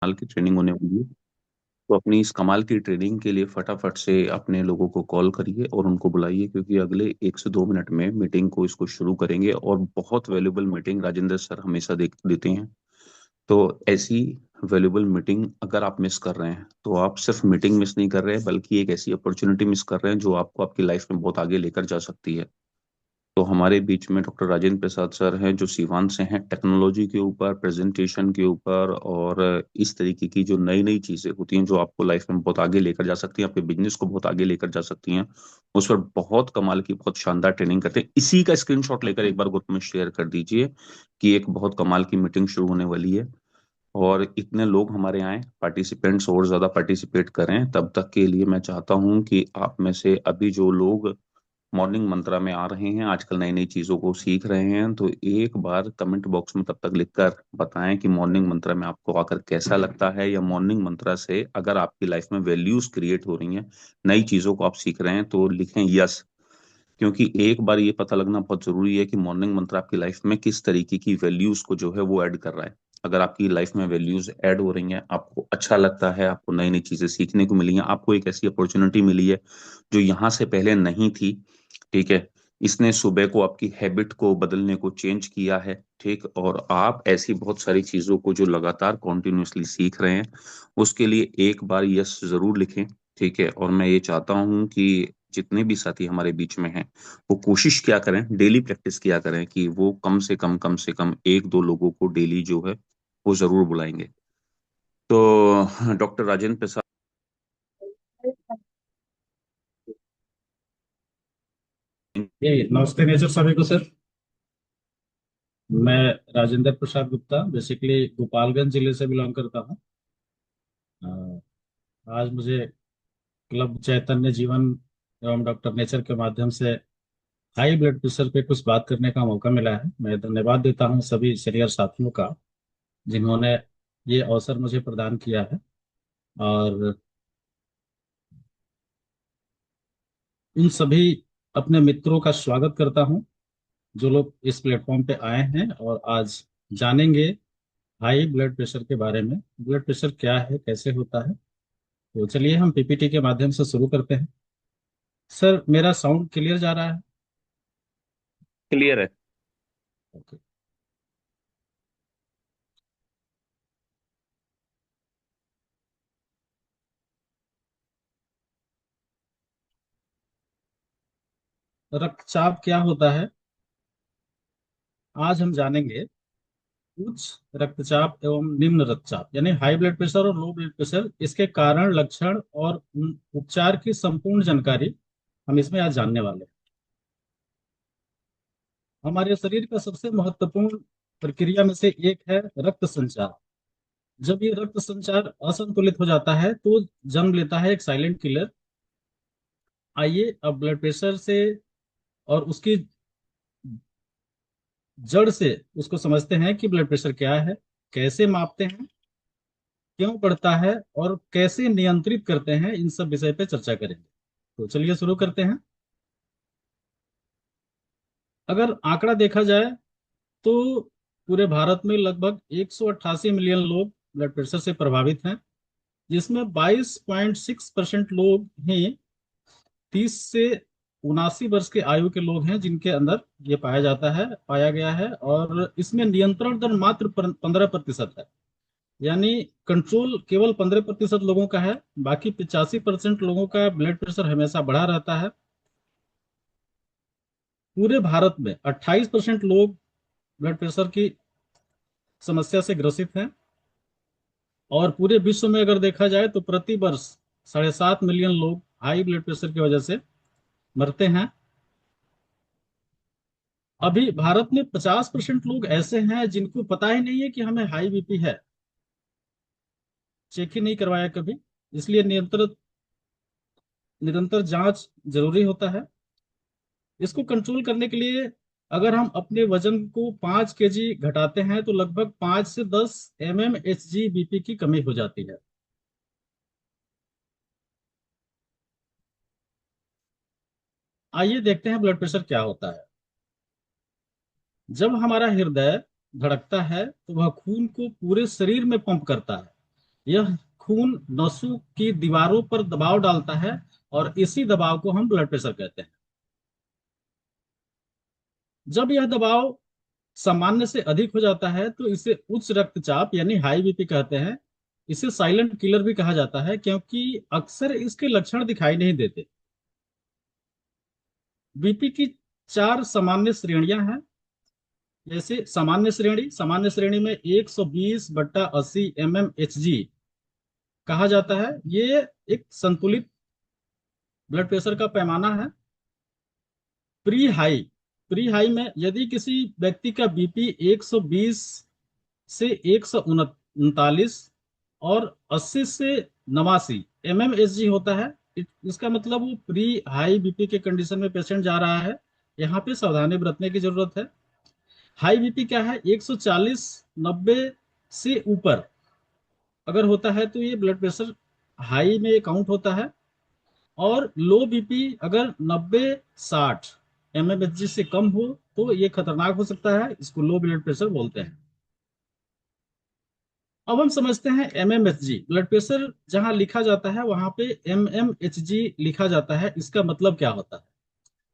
कमाल की ट्रेनिंग होने वाली है। तो अपनी इस कमाल की ट्रेनिंग के लिए फटाफट से अपने लोगों को कॉल करिए और उनको बुलाइए, क्योंकि अगले 1 से 2 मिनट में मीटिंग को इसको शुरू करेंगे। और बहुत वैल्यूबल मीटिंग राजेंद्र सर हमेशा देते हैं। तो ऐसी वैल्यूबल मीटिंग अगर आप मिस कर रहे हैं तो आप सिर्फ मीटिंग मिस नहीं कर रहे हैं, बल्कि एक ऐसी अपॉर्चुनिटी मिस कर रहे हैं जो आपको आपकी लाइफ में बहुत आगे लेकर जा सकती है। तो हमारे बीच में डॉक्टर राजेंद्र प्रसाद सर हैं, जो सीवान से हैं। टेक्नोलॉजी के ऊपर, प्रेजेंटेशन के ऊपर और इस तरीके की जो नई नई चीजें होती हैं जो आपको लाइफ में बहुत आगे लेकर जा सकती हैं, आपके बिजनेस को बहुत आगे लेकर जा सकती हैं, उस पर बहुत कमाल की, बहुत शानदार ट्रेनिंग करते हैं। इसी का स्क्रीनशॉट लेकर एक बार ग्रुप में शेयर कर दीजिए कि एक बहुत कमाल की मीटिंग शुरू होने वाली है। और इतने लोग हमारे यहाँ पार्टिसिपेंट्स और ज्यादा पार्टिसिपेट करें, तब तक के लिए मैं चाहता हूं कि आप में से अभी जो लोग मॉर्निंग मंत्रा में आ रहे हैं, आजकल नई नई चीजों को सीख रहे हैं, तो एक बार कमेंट बॉक्स में तब तक लिखकर बताएं कि मॉर्निंग मंत्रा में आपको आकर कैसा लगता है, या मॉर्निंग मंत्रा से अगर आपकी लाइफ में वैल्यूज क्रिएट हो रही हैं, नई चीजों को आप सीख रहे हैं, तो लिखें यस। क्योंकि एक बार ये पता लगना बहुत जरूरी है कि मॉर्निंग मंत्र आपकी लाइफ में किस तरीके की वैल्यूज को जो है वो ऐड कर रहा है। अगर आपकी लाइफ में वैल्यूज ऐड हो रही हैं, आपको अच्छा लगता है, आपको नई नई चीजें सीखने को मिली हैं, आपको एक ऐसी अपॉर्चुनिटी मिली है जो यहाँ से पहले नहीं थी, ठीक है, इसने सुबह को आपकी हैबिट को बदलने को चेंज किया है, ठीक, और आप ऐसी बहुत सारी चीजों को जो लगातार कॉन्टिन्यूअसली सीख रहे हैं, उसके लिए एक बार यस जरूर लिखें। ठीक है, और मैं ये चाहता हूँ कि जितने भी साथी हमारे बीच में हैं, वो कोशिश क्या करें, डेली प्रैक्टिस किया करें कि वो कम से कम 1-2 लोगों को डेली जो है वो जरूर बुलाएंगे। तो डॉक्टर राजेंद्र प्रसाद। ये नमस्ते नेचर सभी को सर। मैं राजेंद्र प्रसाद गुप्ता बेसिकली गोपालगंज जिले से बिलोंग करता हूँ। आज मुझे क्लब चैतन्य जीवन एवं डॉक्टर नेचर के माध्यम से हाई ब्लड प्रेशर पे कुछ बात करने का मौका मिला है। मैं धन्यवाद देता हूँ सभी सीनियर साथियों का जिन्होंने ये अवसर मुझे प्रदान किया है। और उन सभी अपने मित्रों का स्वागत करता हूँ जो लोग इस प्लेटफॉर्म पे आए हैं और आज जानेंगे हाई ब्लड प्रेशर के बारे में। ब्लड प्रेशर क्या है, कैसे होता है। तो चलिए हम पीपीटी के माध्यम से शुरू करते हैं। सर मेरा साउंड क्लियर जा रहा है? क्लियर है। ओके। रक्तचाप क्या होता है, आज हम जानेंगे। उच्च रक्तचाप एवं निम्न रक्तचाप यानी हाई ब्लड प्रेशर और लो ब्लड प्रेशर, इसके कारण, लक्षण और उपचार की संपूर्ण जानकारी हम इसमें आज जानने वाले हैं। हमारे शरीर का सबसे महत्वपूर्ण प्रक्रिया में से एक है रक्त संचार। जब ये रक्त संचार असंतुलित हो जाता है तो जन्म लेता है एक साइलेंट किलर। आइए अब ब्लड प्रेशर से और उसकी जड़ से उसको समझते हैं कि ब्लड प्रेशर क्या है, कैसे मापते हैं, क्यों बढ़ता है और कैसे नियंत्रित करते हैं। इन सब विषय पे चर्चा करेंगे। तो चलिए शुरू करते हैं। अगर आंकड़ा देखा जाए तो पूरे भारत में लगभग 188 मिलियन लोग ब्लड प्रेशर से प्रभावित हैं, जिसमें 22.6% लोग ही 30 से 79 वर्ष के आयु के लोग हैं जिनके अंदर ये पाया गया है। और इसमें नियंत्रण दर मात्र 15% है, यानी कंट्रोल केवल 15% लोगों का है। बाकी 85% लोगों का ब्लड प्रेशर हमेशा बढ़ा रहता है। पूरे भारत में 28% लोग ब्लड प्रेशर की समस्या से ग्रसित हैं। और पूरे विश्व में अगर देखा जाए तो प्रति वर्ष 7.5 मिलियन लोग हाई ब्लड प्रेशर की वजह से मरते हैं। अभी भारत में 50% लोग ऐसे हैं जिनको पता ही नहीं है कि हमें हाई बीपी है, चेक ही नहीं करवाया कभी। इसलिए निरंतर निरंतर जांच जरूरी होता है। इसको कंट्रोल करने के लिए अगर हम अपने वजन को 5 केजी घटाते हैं तो लगभग 5 से 10 बीपी की कमी हो जाती है। आइए देखते हैं ब्लड प्रेशर क्या होता है। जब हमारा हृदय धड़कता है तो वह खून को पूरे शरीर में पंप करता है। यह खून नसों की दीवारों पर दबाव डालता है और इसी दबाव को हम ब्लड प्रेशर कहते हैं। जब यह दबाव सामान्य से अधिक हो जाता है तो इसे उच्च रक्तचाप यानी हाई बीपी कहते हैं। इसे साइलेंट किलर भी कहा जाता है क्योंकि अक्सर इसके लक्षण दिखाई नहीं देते। बीपी की चार सामान्य श्रेणियां हैं। जैसे सामान्य श्रेणी में 120/80 mmHg कहा जाता है। ये एक संतुलित ब्लड प्रेशर का पैमाना है। प्री हाई प्री हाई में यदि किसी व्यक्ति का बीपी 120 से 139 और 80 से 89 mmHg होता है, इसका मतलब वो प्री हाई बीपी के कंडीशन में पेशेंट जा रहा है। यहाँ पे सावधानी बरतने की जरूरत है। हाई बीपी क्या है? 140 90 से ऊपर अगर होता है तो ये ब्लड प्रेशर हाई में काउंट होता है। और लो बीपी अगर 90 60 mmHg से कम हो तो ये खतरनाक हो सकता है, इसको लो ब्लड प्रेशर बोलते हैं। अब हम समझते हैं mmHg। ब्लड प्रेशर जहां लिखा जाता है वहां पे mmHg लिखा जाता है, इसका मतलब क्या होता है?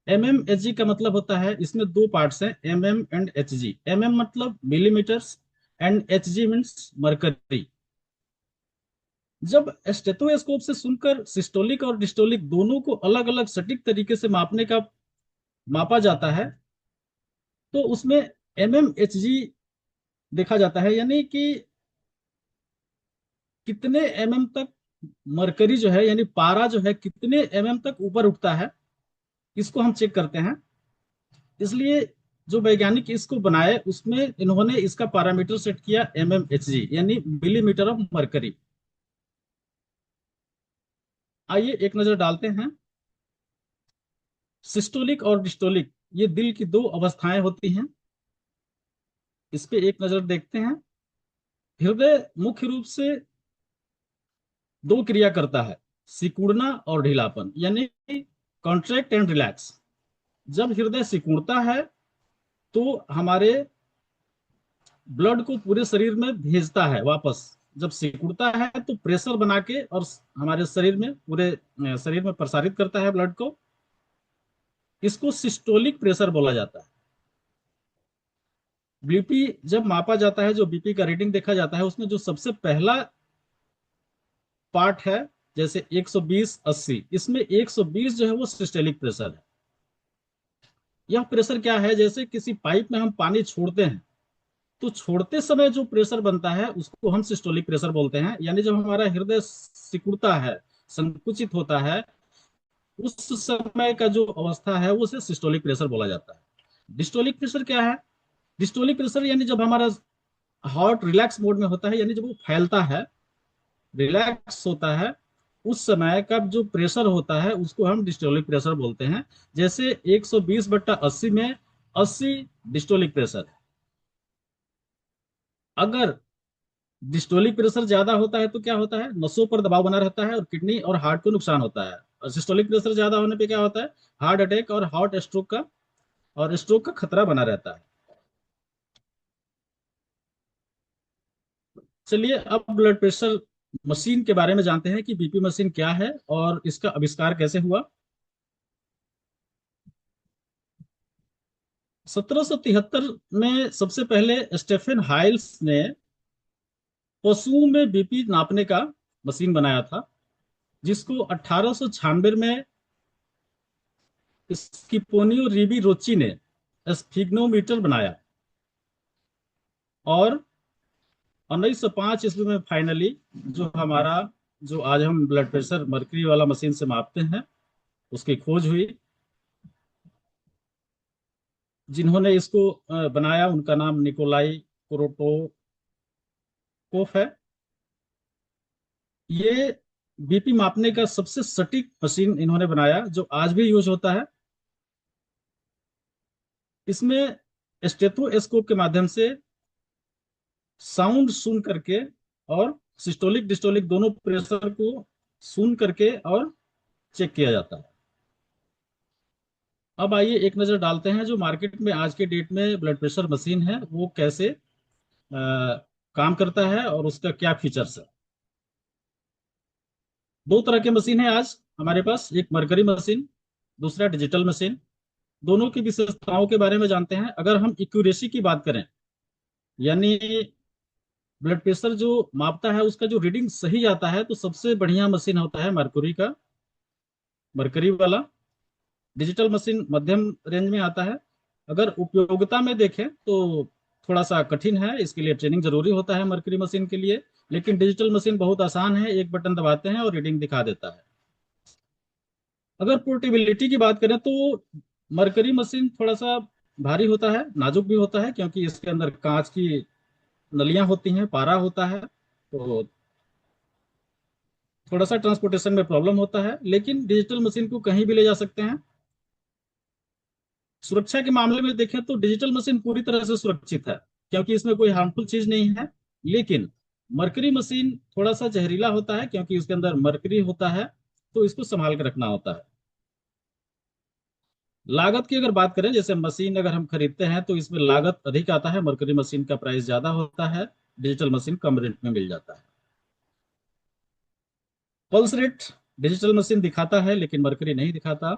mmHg का मतलब होता है, इसमें दो पार्ट्स हैं, mm एंड hg। mm मतलब millimetres and hg means mercury. जब स्टेथोस्कोप से सुनकर सिस्टोलिक और डिस्टोलिक दोनों को अलग अलग सटीक तरीके से मापा जाता है तो उसमें mmHg देखा जाता है, यानी कि कितने तक मरकरी जो है यानी पारा जो है कितने तक ऊपर उठता है, इसको हम चेक करते हैं। इसलिए जो वैज्ञानिक इसको बनाए उसमें इन्होंने इसका पैरामीटर सेट किया mmHg यानी मिलीमीटर ऑफ मरकरी। आइए एक नजर डालते हैं। सिस्टोलिक और डिस्टोलिक ये दिल की दो अवस्थाएं होती हैं, इस पे एक नजर देखते हैं। हृदय मुख्य रूप से दो क्रिया करता है, सिकुड़ना और ढीलापन, यानी कॉन्ट्रैक्ट एंड रिलैक्स। जब हृदय सिकुड़ता है तो हमारे ब्लड को पूरे शरीर में भेजता है वापस। जब सिकुड़ता है तो प्रेशर बना के और हमारे शरीर में पूरे शरीर में प्रसारित करता है ब्लड को। इसको सिस्टोलिक प्रेशर बोला जाता है। बीपी जब मापा जाता है, जो बीपी का रीडिंग देखा जाता है, उसमें जो सबसे पहला पार्ट है जैसे 120 80, इसमें 120 जो है वो सिस्टोलिक प्रेशर है। यह प्रेशर क्या है? जैसे किसी पाइप में हम पानी छोड़ते हैं तो छोड़ते समय जो प्रेशर बनता है उसको हम सिस्टोलिक प्रेशर बोलते हैं। यानी जब हमारा हृदय सिकुड़ता है, संकुचित होता है, उस समय का जो अवस्था है उसे सिस्टोलिक प्रेशर बोला जाता है। डिस्टोलिक प्रेशर क्या है? डिस्टोलिक प्रेशर यानी जब हमारा हार्ट रिलैक्स मोड में होता है, यानी जब वो फैलता है, रिलैक्स होता है, उस समय का जो प्रेशर होता है उसको हम डिस्टोलिक प्रेशर बोलते हैं। जैसे 120/80 में 80 डिस्टोलिक प्रेशर है। अगर डिस्टोलिक प्रेशर ज्यादा होता है तो क्या होता है? नसों पर दबाव बना रहता है और किडनी और हार्ट को नुकसान होता है। और सिस्टोलिक प्रेशर ज्यादा होने पे क्या होता है? हार्ट अटैक और स्ट्रोक का खतरा बना रहता है। चलिए अब ब्लड प्रेशर मशीन के बारे में जानते हैं कि बीपी मशीन क्या है और इसका आविष्कार कैसे हुआ। 1773 में सबसे पहले स्टेफन हाइल्स ने पशुओं में बीपी नापने का मशीन बनाया था, जिसको 1896 में स्किपोनियो रिबी रोची ने स्फिग्नोमीटर बनाया। और 1905 ईस्वी में फाइनली जो हमारा जो आज हम ब्लड प्रेशर मर्करी वाला मशीन से मापते हैं उसकी खोज हुई। जिन्होंने इसको बनाया उनका नाम निकोलाई कोरोटोकोफ है। ये बीपी मापने का सबसे सटीक मशीन इन्होंने बनाया जो आज भी यूज होता है। इसमें स्टेथोस्कोप के माध्यम से साउंड सुन करके और सिस्टोलिक डिस्टोलिक दोनों प्रेशर को सुन करके और चेक किया जाता है। अब आइए एक नजर डालते हैं जो मार्केट में आज के डेट में ब्लड प्रेशर मशीन है वो कैसे काम करता है और उसका क्या फीचर्स है। दो तरह के मशीन है आज हमारे पास, एक मरकरी मशीन, दूसरा डिजिटल मशीन। दोनों की विशेषताओं के बारे में जानते हैं। अगर हम एक्यूरेसी की बात करें, यानी ब्लड प्रेशर जो मापता है उसका जो रीडिंग सही आता है, तो सबसे बढ़िया मशीन होता है मरकुरी का, मरकरी वाला। डिजिटल मशीन मध्यम रेंज में आता है। अगर उपयोगिता में देखें तो थोड़ा सा कठिन है, इसके लिए ट्रेनिंग जरूरी होता है मरकरी मशीन के लिए। लेकिन डिजिटल मशीन बहुत आसान है, एक बटन दबाते हैं और रीडिंग दिखा देता है। अगर पोर्टेबिलिटी की बात करें तो मरकरी मशीन थोड़ा सा भारी होता है, नाजुक भी होता है, क्योंकि इसके अंदर कांच की नलियां होती हैं, पारा होता है, तो थोड़ा सा ट्रांसपोर्टेशन में प्रॉब्लम होता है। लेकिन डिजिटल मशीन को कहीं भी ले जा सकते हैं। सुरक्षा के मामले में देखें तो डिजिटल मशीन पूरी तरह से सुरक्षित है, क्योंकि इसमें कोई हार्मफुल चीज नहीं है। लेकिन मरकरी मशीन थोड़ा सा जहरीला होता है, क्योंकि उसके अंदर मरकरी होता है, तो इसको संभाल के रखना होता है। लागत की अगर बात करें, जैसे मशीन अगर हम खरीदते हैं तो इसमें लागत अधिक आता है, मरकरी मशीन का प्राइस ज्यादा होता है, डिजिटल मशीन कम रेट में मिल जाता है। पल्स रेट डिजिटल मशीन दिखाता है लेकिन मरकरी नहीं दिखाता।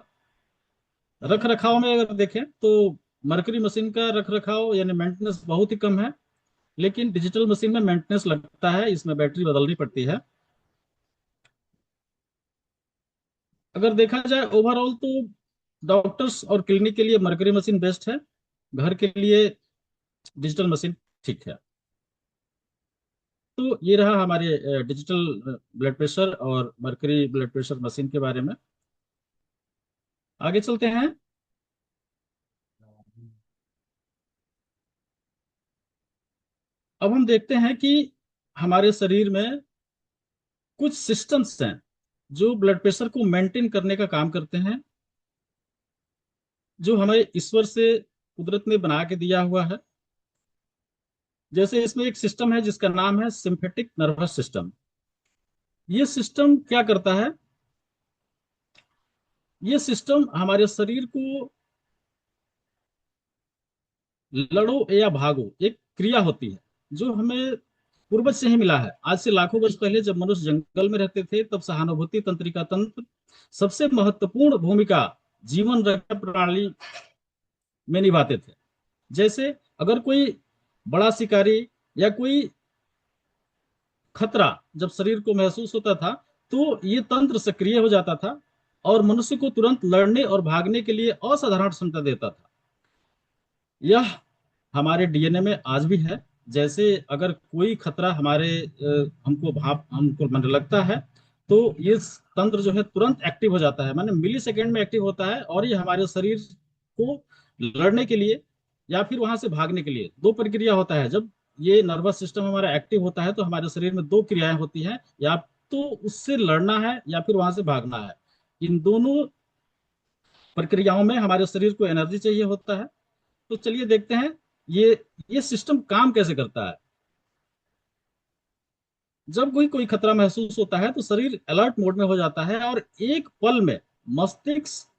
रख रखाव में अगर देखें तो मरकरी मशीन का रख रखाव यानी मेंटेनेंस बहुत ही कम है, लेकिन डिजिटल मशीन में मेंटेनेंस लगता है, इसमें बैटरी बदलनी पड़ती है। अगर देखा जाए ओवरऑल तो डॉक्टर्स और क्लिनिक के लिए मरकरी मशीन बेस्ट है, घर के लिए डिजिटल मशीन ठीक है। तो ये रहा हमारे डिजिटल ब्लड प्रेशर और मरकरी ब्लड प्रेशर मशीन के बारे में। आगे चलते हैं। अब हम देखते हैं कि हमारे शरीर में कुछ सिस्टम्स हैं जो ब्लड प्रेशर को मेंटेन करने का काम करते हैं, जो हमें ईश्वर से कुदरत ने बना के दिया हुआ है। जैसे इसमें एक सिस्टम है जिसका नाम है सिंपैथिक नर्वस सिस्टम। ये सिस्टम क्या करता है? ये सिस्टम हमारे शरीर को लड़ो या भागो एक क्रिया होती है, जो हमें पूर्वज से ही मिला है। आज से लाखों वर्ष पहले जब मनुष्य जंगल में रहते थे, तब सहानुभूति तंत्रिका तंत्र सबसे महत्वपूर्ण भूमिका जीवन रक्षा प्रणाली में निभाते थे। जैसे अगर कोई बड़ा शिकारी या कोई खतरा जब शरीर को महसूस होता था, तो ये तंत्र सक्रिय हो जाता था और मनुष्य को तुरंत लड़ने और भागने के लिए असाधारण क्षमता देता था। यह हमारे डीएनए में आज भी है। जैसे अगर कोई खतरा हमारे हमको मन लगता है, तो ये तंत्र जो है तुरंत एक्टिव हो जाता है, माने मिली सेकेंड में एक्टिव होता है, और ये हमारे शरीर को लड़ने के लिए या फिर वहां से भागने के लिए दो प्रक्रिया होता है। जब ये नर्वस सिस्टम हमारा एक्टिव होता है तो हमारे शरीर में दो क्रियाएं होती हैं, या तो उससे लड़ना है या फिर वहां से भागना है। इन दोनों प्रक्रियाओं में हमारे शरीर को एनर्जी चाहिए होता है। तो चलिए देखते हैं ये ये सिस्टम काम कैसे करता है। जब कोई कोई खतरा महसूस होता है तो शरीर अलर्ट मोड में हो जाता है, और एक पल में मस्तिष्क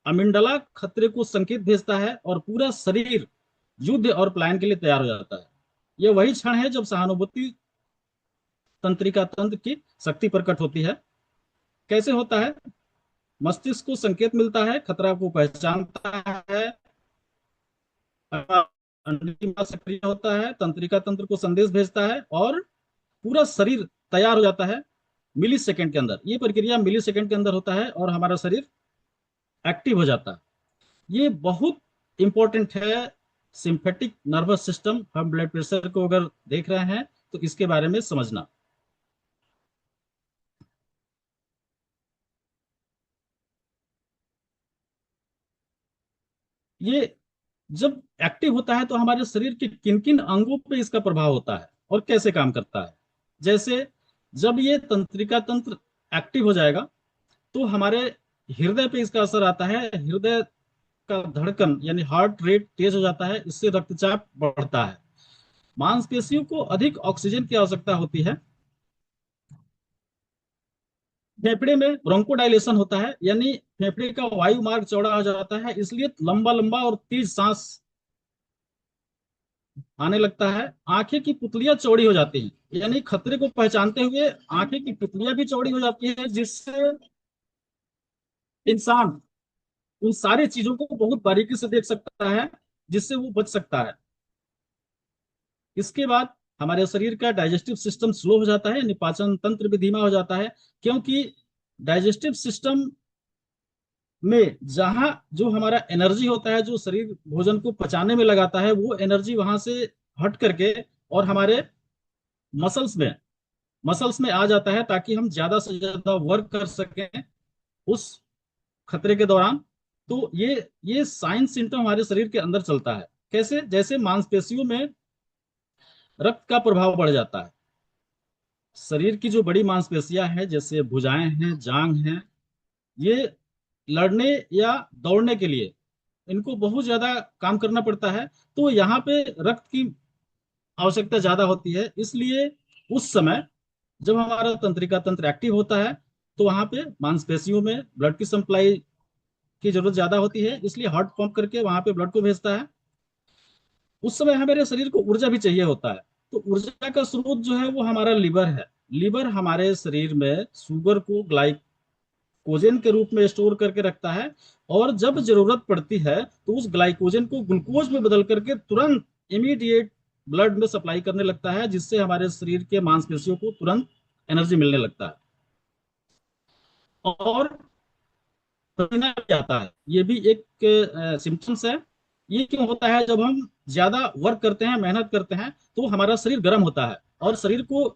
अमिंडला खतरे को संकेत भेजता है और पूरा शरीर युद्ध और प्लान के लिए तैयार हो जाता है। यह वही क्षण है जब सहानुभूति तंत्रिका तंत्र की शक्ति प्रकट होती है। कैसे होता है? मस्तिष्क को संकेत मिलता है, खतरा को पहचानता है, सक्रिय होता है, तंत्रिका तंत्र को संदेश भेजता है, और पूरा शरीर तैयार हो जाता है मिली सेकेंड के अंदर। ये प्रक्रिया मिली सेकेंड के अंदर होता है और हमारा शरीर एक्टिव हो जाता है। ये बहुत इंपॉर्टेंट है। सिंपैथिक नर्वस सिस्टम, हम ब्लड प्रेशर को अगर देख रहे हैं तो इसके बारे में समझना। ये जब एक्टिव होता है तो हमारे शरीर के किन किन अंगों पे इसका प्रभाव होता है और कैसे काम करता है। जैसे जब ये तंत्रिका तंत्र एक्टिव हो जाएगा तो हमारे हृदय पे इसका असर आता है। हृदय का धड़कन यानी हार्ट रेट तेज हो जाता है, इससे रक्तचाप बढ़ता है। मांसपेशियों को अधिक ऑक्सीजन की आवश्यकता होती है। फेफड़े में ब्रोंकोडाइलेशन होता है, यानी फेफड़े का वायु मार्ग चौड़ा हो जाता है, इसलिए लंबा लंबा और तेज सांस आने लगता है, आंखें की पुतलियां चौड़ी हो जाती हैं, यानी खतरे को पहचानते हुए आंखें की पुतलियां भी चौड़ी हो जाती है, जिससे इंसान उन सारी चीजों को बहुत बारीकी से देख सकता है, जिससे वो बच सकता है। इसके बाद हमारे शरीर का डाइजेस्टिव सिस्टम स्लो हो जाता है, यानी पाचन तंत्र भी धीमा हो जाता है, क्योंकि डाइजेस्टिव सिस्टम में जहां जो हमारा एनर्जी होता है, जो शरीर भोजन को पचाने में लगाता है, वो एनर्जी वहां से हट करके और हमारे मसल्स में मसल्स में आ जाता है, ताकि हम ज्यादा से ज्यादा वर्क कर सकें उस खतरे के दौरान। तो ये साइंस सिम्टम हमारे शरीर के अंदर चलता है। कैसे? जैसे मांसपेशियों में रक्त का प्रभाव बढ़ जाता है। शरीर की जो बड़ी मांसपेशियां हैं, जैसे भुजाएं हैं, जांग हैं, ये लड़ने या दौड़ने के लिए इनको बहुत ज्यादा काम करना पड़ता है। तो यहाँ पे रक्त की आवश्यकता ज्यादा होती है, इसलिए उस समय जब हमारा तंत्रिका तंत्र एक्टिव होता है, तो वहां पे मांसपेशियों में ब्लड की सप्लाई की जरूरत ज्यादा होती है, इसलिए हार्ट पंप करके वहां पे ब्लड को भेजता है। उस समय हमारे शरीर को ऊर्जा भी चाहिए होता है। तो ऊर्जा का स्रोत जो है वो हमारा लिवर है। लिवर हमारे शरीर में शुगर को ग्लाइकोजन के रूप में स्टोर करके रखता है, और जब जरूरत पड़ती है तो उस ग्लाइकोजन को ग्लूकोज में बदल करके तुरंत इमीडिएट ब्लड में सप्लाई करने लगता है, जिससे हमारे शरीर के मांसपेशियों को तुरंत एनर्जी मिलने लगता है। और पसीना भी आता है, ये भी एक सिम्टम्स है। ये क्यों होता है? जब हम ज्यादा वर्क करते हैं, मेहनत करते हैं, तो हमारा शरीर गर्म होता है, और शरीर को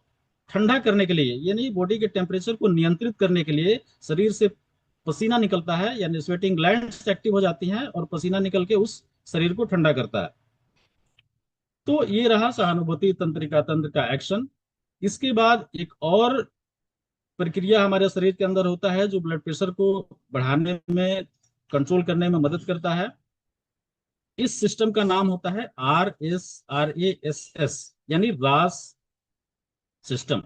ठंडा करने के लिए, यानी बॉडी के टेम्परेचर को नियंत्रित करने के लिए शरीर से पसीना निकलता है, यानी स्वेटिंग ग्लैंड्स एक्टिव हो जाती हैं, और पसीना निकल के उस शरीर को ठंडा करता है। तो ये रहा सहानुभूति तंत्रिका तंत्र का एक्शन। इसके बाद एक और प्रक्रिया हमारे शरीर के अंदर होता है, जो ब्लड प्रेशर को बढ़ाने में, कंट्रोल करने में मदद करता है। इस सिस्टम का नाम होता है RAS, यानी रास system,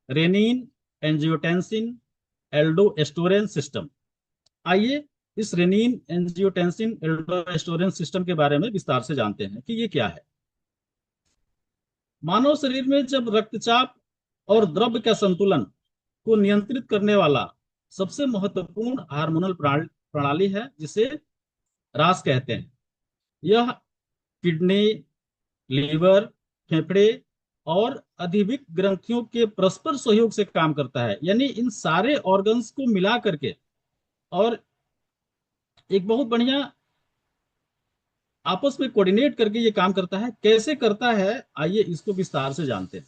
renin angiotensin aldosterone system. आइए इस रेनिन एंजियोटेंसिन एल्डोस्टेरोन सिस्टम के बारे में विस्तार से जानते हैं कि ये क्या है। मानव शरीर में जब रक्तचाप और द्रव्य का संतुलन को नियंत्रित करने वाला सबसे महत्वपूर्ण हार्मोनल प्रणाली है, जिसे रास कहते हैं। यह किडनी, लीवर, फेफड़े और अधिविक ग्रंथियों के परस्पर सहयोग से काम करता है, यानी इन सारे ऑर्गन्स को मिला करके, और एक बहुत बढ़िया आपस में कोऑर्डिनेट करके ये काम करता है। कैसे करता है, आइए इसको विस्तार से जानते हैं।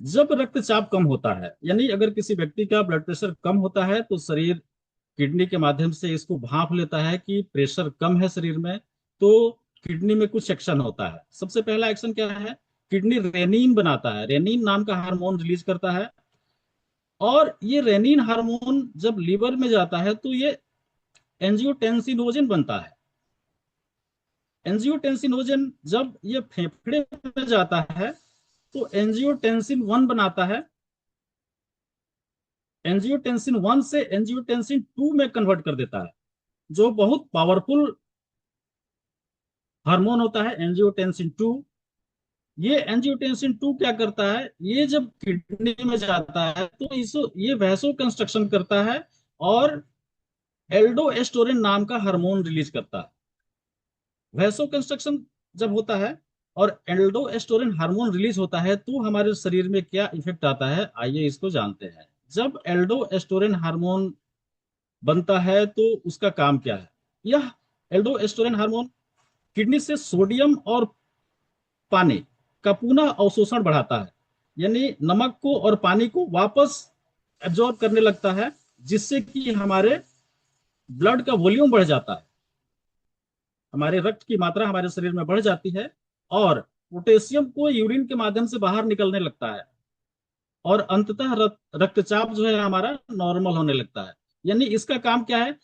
जब रक्तचाप कम होता है, यानी अगर किसी व्यक्ति का ब्लड प्रेशर कम होता है, तो शरीर किडनी के माध्यम से इसको भांप लेता है कि प्रेशर कम है शरीर में। तो किडनी में कुछ एक्शन होता है। सबसे पहला एक्शन क्या है? किडनी रेनिन बनाता है, रेनिन नाम का हार्मोन रिलीज करता है। और ये रेनिन हार्मोन जब लीवर में जाता है, तो ये एंजियोटेंसिनोजन बनता है। एंजियोटेंसिनोजन जब ये फेफड़े में जाता है, तो एंजियोटेंसिन 1 बनाता है। एंजियोटेंसिन 1 से एंजियोटेंसिन 2 में कन्वर्ट कर देता है, जो बहुत पावरफुल हार्मोन होता है एंजियोटेंसिन 2। ये एंजियोटेंसिन 2 क्या करता है? ये जब किडनी में जाता है, तो इस ये वैसो कंस्ट्रक्शन करता है, और एल्डोस्टेरोन नाम का हार्मोन रिलीज करता है। वैसो कंस्ट्रक्शन जब होता है और एल्डोस्टेरोन हार्मोन रिलीज होता है, तो हमारे शरीर में क्या इफेक्ट आता है, आइए इसको जानते हैं। जब एल्डोस्टेरोन हार्मोन बनता है, तो उसका काम क्या है? यह एल्डोस्टेरोन हार्मोन किडनी से सोडियम और पानी का पुनः अवशोषण बढ़ाता है, यानी नमक को और पानी को वापस एब्जॉर्ब करने लगता है, जिससे कि हमारे ब्लड का वॉल्यूम बढ़ जाता है, हमारे रक्त की मात्रा हमारे शरीर में बढ़ जाती है, और पोटेशियम को यूरिन के माध्यम से बाहर निकलने लगता है, और अंततः रक्तचाप जो है हमारा नॉर्मल होने लगता है। यानी इसका काम क्या है?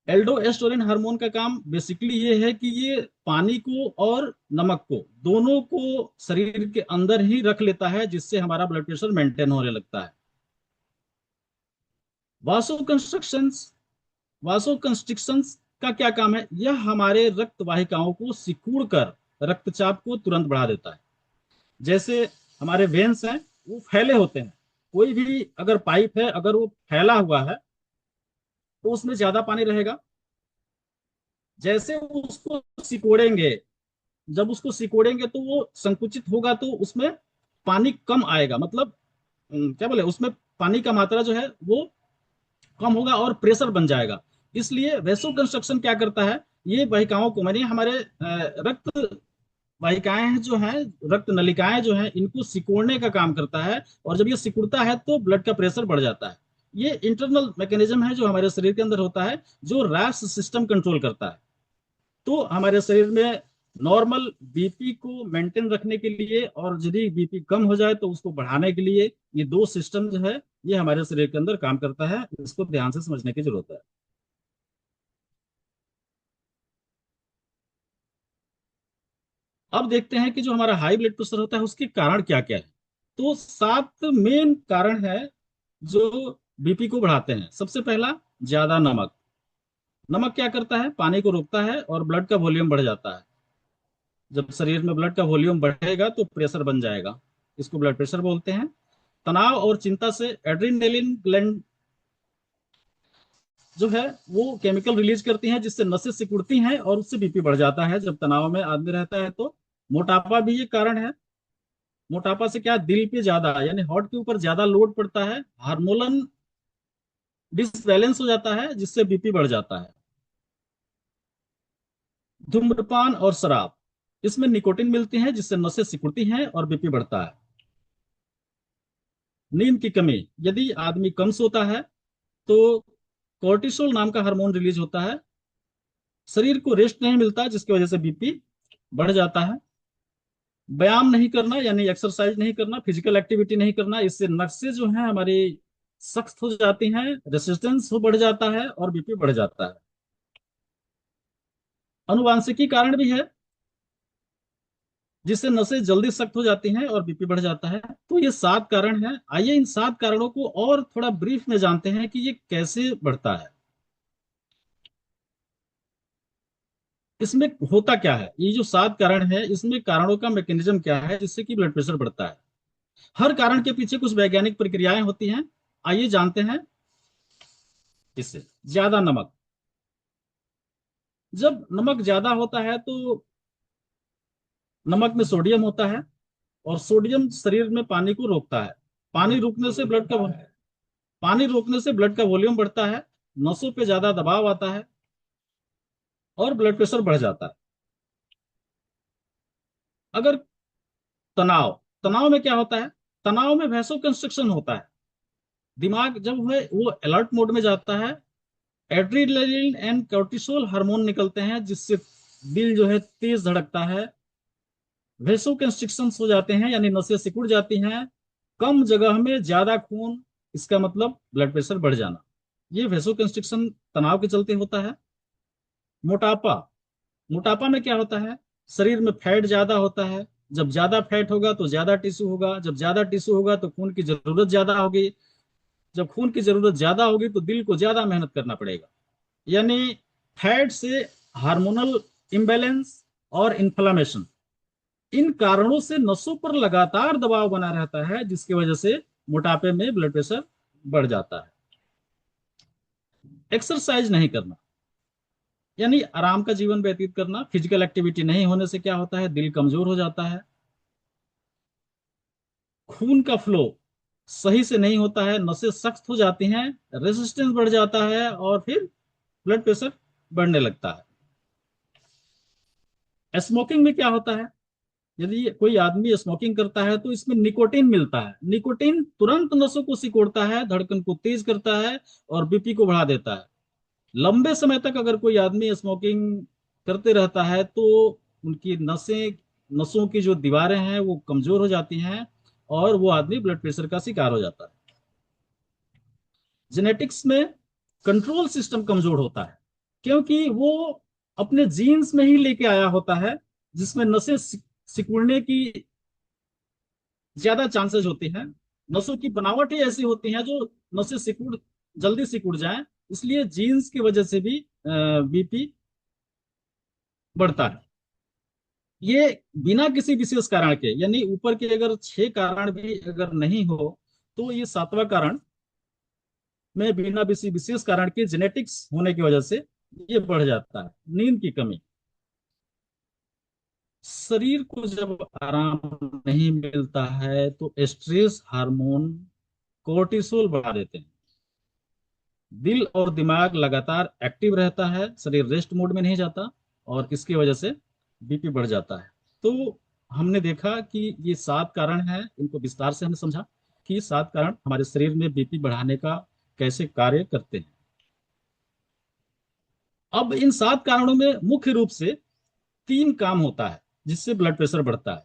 एल्डोस्टेरोन हार्मोन का काम बेसिकली ये है कि ये पानी को और नमक को, दोनों को शरीर के अंदर ही रख लेता है, जिससे हमारा ब्लड प्रेशर मेंटेन होने लगता है। वासो कंस्ट्रक्शंस वासो कंस्ट्रिक्शंस का क्या काम है? यह हमारे रक्त वाहिकाओं को सिकुड़ कर रक्तचाप को तुरंत बढ़ा देता है। जैसे हमारे वेन्स हैं, वो फैले होते हैं। कोई भी अगर पाइप है, अगर वो फैला हुआ है तो उसमें ज्यादा पानी रहेगा। जैसे वो उसको सिकोड़ेंगे, जब उसको सिकोड़ेंगे तो वो संकुचित होगा, तो उसमें पानी कम आएगा। मतलब क्या बोले, उसमें पानी का मात्रा जो है वो कम होगा और प्रेशर बन जाएगा। इसलिए वैसो कंस्ट्रक्शन क्या करता है, ये वाहिकाओं को, मानिए हमारे रक्त वाहिकाएं जो हैं, रक्त नलिकाएं जो हैं, इनको सिकोड़ने का काम करता है। और जब ये सिकुड़ता है तो ब्लड का प्रेशर बढ़ जाता है। ये इंटरनल मैकेनिज्म है जो हमारे शरीर के अंदर होता है, जो रैस सिस्टम कंट्रोल करता है। तो हमारे शरीर में नॉर्मल बीपी को मेंटेन रखने के लिए, और यदि बीपी कम हो जाए तो उसको बढ़ाने के लिए, ये दो सिस्टम जो है ये हमारे शरीर के अंदर काम करता है। इसको ध्यान से समझने की जरूरत है। अब देखते हैं कि जो हमारा हाई ब्लड प्रेशर होता है उसके कारण क्या क्या है। तो 7 मेन कारण है जो बीपी को बढ़ाते हैं। सबसे पहला, ज्यादा नमक। नमक क्या करता है, पानी को रोकता है और ब्लड का वॉल्यूम बढ़ जाता है। जब शरीर में ब्लड का वॉल्यूम बढ़ेगा तो प्रेशर बन जाएगा, इसको ब्लड प्रेशर बोलते हैं। तनाव और चिंता से एड्रेनलिन ग्लैंड जो है वो केमिकल रिलीज करती हैं, जिससे नसें सिकुड़ती हैं और उससे बीपी बढ़ जाता है जब तनाव में आदमी रहता है तो। मोटापा भी ये कारण है। मोटापा से क्या, दिल पे ज्यादा, यानी हार्ट के ऊपर ज्यादा लोड पड़ता है, हार्मोनल डिसबैलेंस हो जाता है जिससे बीपी बढ़ जाता है। धूम्रपान और शराब, इसमें निकोटिन मिलती है जिससे नसें सिकुड़ती हैं और बीपी बढ़ता है। नींद की कमी, यदि आदमी कम सोता है तो कोर्टिसोल नाम का हार्मोन रिलीज होता है, शरीर को रेस्ट नहीं मिलता जिसकी वजह से बीपी बढ़ जाता है। व्यायाम नहीं करना, यानी एक्सरसाइज नहीं करना, फिजिकल एक्टिविटी नहीं करना, इससे नसें जो है हमारी सख्त हो जाती हैं, रेसिस्टेंस हो बढ़ जाता है और बीपी बढ़ जाता है। अनुवांशिकी कारण भी है, जिससे नसें जल्दी सख्त हो जाती हैं और बीपी बढ़ जाता है। तो ये 7 कारण हैं। आइए इन 7 कारणों को और थोड़ा ब्रीफ में जानते हैं कि ये कैसे बढ़ता है। इसमें होता क्या है, ये जो 7 कारण है इसमें कारणों का मैकेनिज्म क्या है जिससे कि ब्लड प्रेशर बढ़ता है। हर कारण के पीछे कुछ वैज्ञानिक प्रक्रियाएं होती हैं। आइए जानते हैं इससे। ज्यादा नमक, जब नमक ज्यादा होता है तो नमक में सोडियम होता है, और सोडियम शरीर में पानी को रोकता है। पानी रोकने से ब्लड का पानी रोकने से ब्लड का वॉल्यूम बढ़ता है, नसों पे ज्यादा दबाव आता है और ब्लड प्रेशर बढ़ जाता है। अगर तनाव, तनाव में क्या होता है, तनाव में वैसो कंस्ट्रक्शन होता है। दिमाग जब है वो अलर्ट मोड में जाता है, एड्रेनलिन एंड कोर्टिसोल हार्मोन निकलते हैं जिससे दिल जो है तेज धड़कता है। वेसो कंस्ट्रिक्शन हो जाते हैं, यानी नसें सिकुड़ जाती हैं। कम जगह में ज्यादा खून, इसका मतलब ब्लड प्रेशर बढ़ जाना। ये वेसो कंस्ट्रिक्शन तनाव के चलते होता है। मोटापा, मोटापा में क्या होता है, शरीर में फैट ज्यादा होता है। जब ज्यादा फैट होगा तो ज्यादा टिश्यू होगा, जब ज्यादा टिश्यू होगा तो खून की जरूरत ज्यादा होगी, जब खून की जरूरत ज्यादा होगी तो दिल को ज्यादा मेहनत करना पड़ेगा। यानी फैट से हार्मोनल इम्बैलेंस और इन्फ्लामेशन, इन कारणों से नसों पर लगातार दबाव बना रहता है जिसकी वजह से मोटापे में ब्लड प्रेशर बढ़ जाता है। एक्सरसाइज नहीं करना, यानी आराम का जीवन व्यतीत करना, फिजिकल एक्टिविटी नहीं होने से क्या होता है, दिल कमजोर हो जाता है। खून का फ्लो सही से नहीं होता है, नसें सख्त हो जाती हैं, रेजिस्टेंस बढ़ जाता है और फिर ब्लड प्रेशर बढ़ने लगता है। स्मोकिंग में क्या होता है, यदि कोई आदमी स्मोकिंग करता है तो इसमें निकोटीन मिलता है। निकोटीन तुरंत नसों को सिकोड़ता है, धड़कन को तेज करता है और बीपी को बढ़ा देता है। लंबे समय तक अगर कोई आदमी स्मोकिंग करते रहता है तो उनकी नसों की जो दीवारें हैं वो कमजोर हो जाती हैं और वो आदमी ब्लड प्रेशर का शिकार हो जाता है। जेनेटिक्स में कंट्रोल सिस्टम कमजोर होता है, क्योंकि वो अपने जीन्स में ही लेके आया होता है, जिसमें नसें सिकुड़ने की ज्यादा चांसेस होती हैं। नसों की बनावट ही ऐसी होती है जो नसें सिकुड़ जल्दी सिकुड़ जाए, इसलिए जीन्स की वजह से भी बीपी बढ़ता है। ये बिना किसी विशेष कारण के, यानी ऊपर के अगर 6 कारण भी अगर नहीं हो, तो ये 7वां कारण में बिना किसी विशेष कारण के जेनेटिक्स होने की वजह से ये बढ़ जाता है, नींद की कमी। शरीर को जब आराम नहीं मिलता है तो स्ट्रेस हार्मोन कोर्टिसोल बढ़ा देते हैं। दिल और दिमाग लगातार एक्टिव रहता है, शरीर रेस्ट मोड में नहीं जाता, और इसकी वजह से बीपी बढ़ जाता है। तो हमने देखा कि ये 7 कारण हैं, इनको विस्तार से हमने समझा कि ये 7 कारण हमारे शरीर में बीपी बढ़ाने का कैसे कार्य करते हैं। अब इन 7 कारणों में मुख्य रूप से 3 काम होता है जिससे ब्लड प्रेशर बढ़ता है।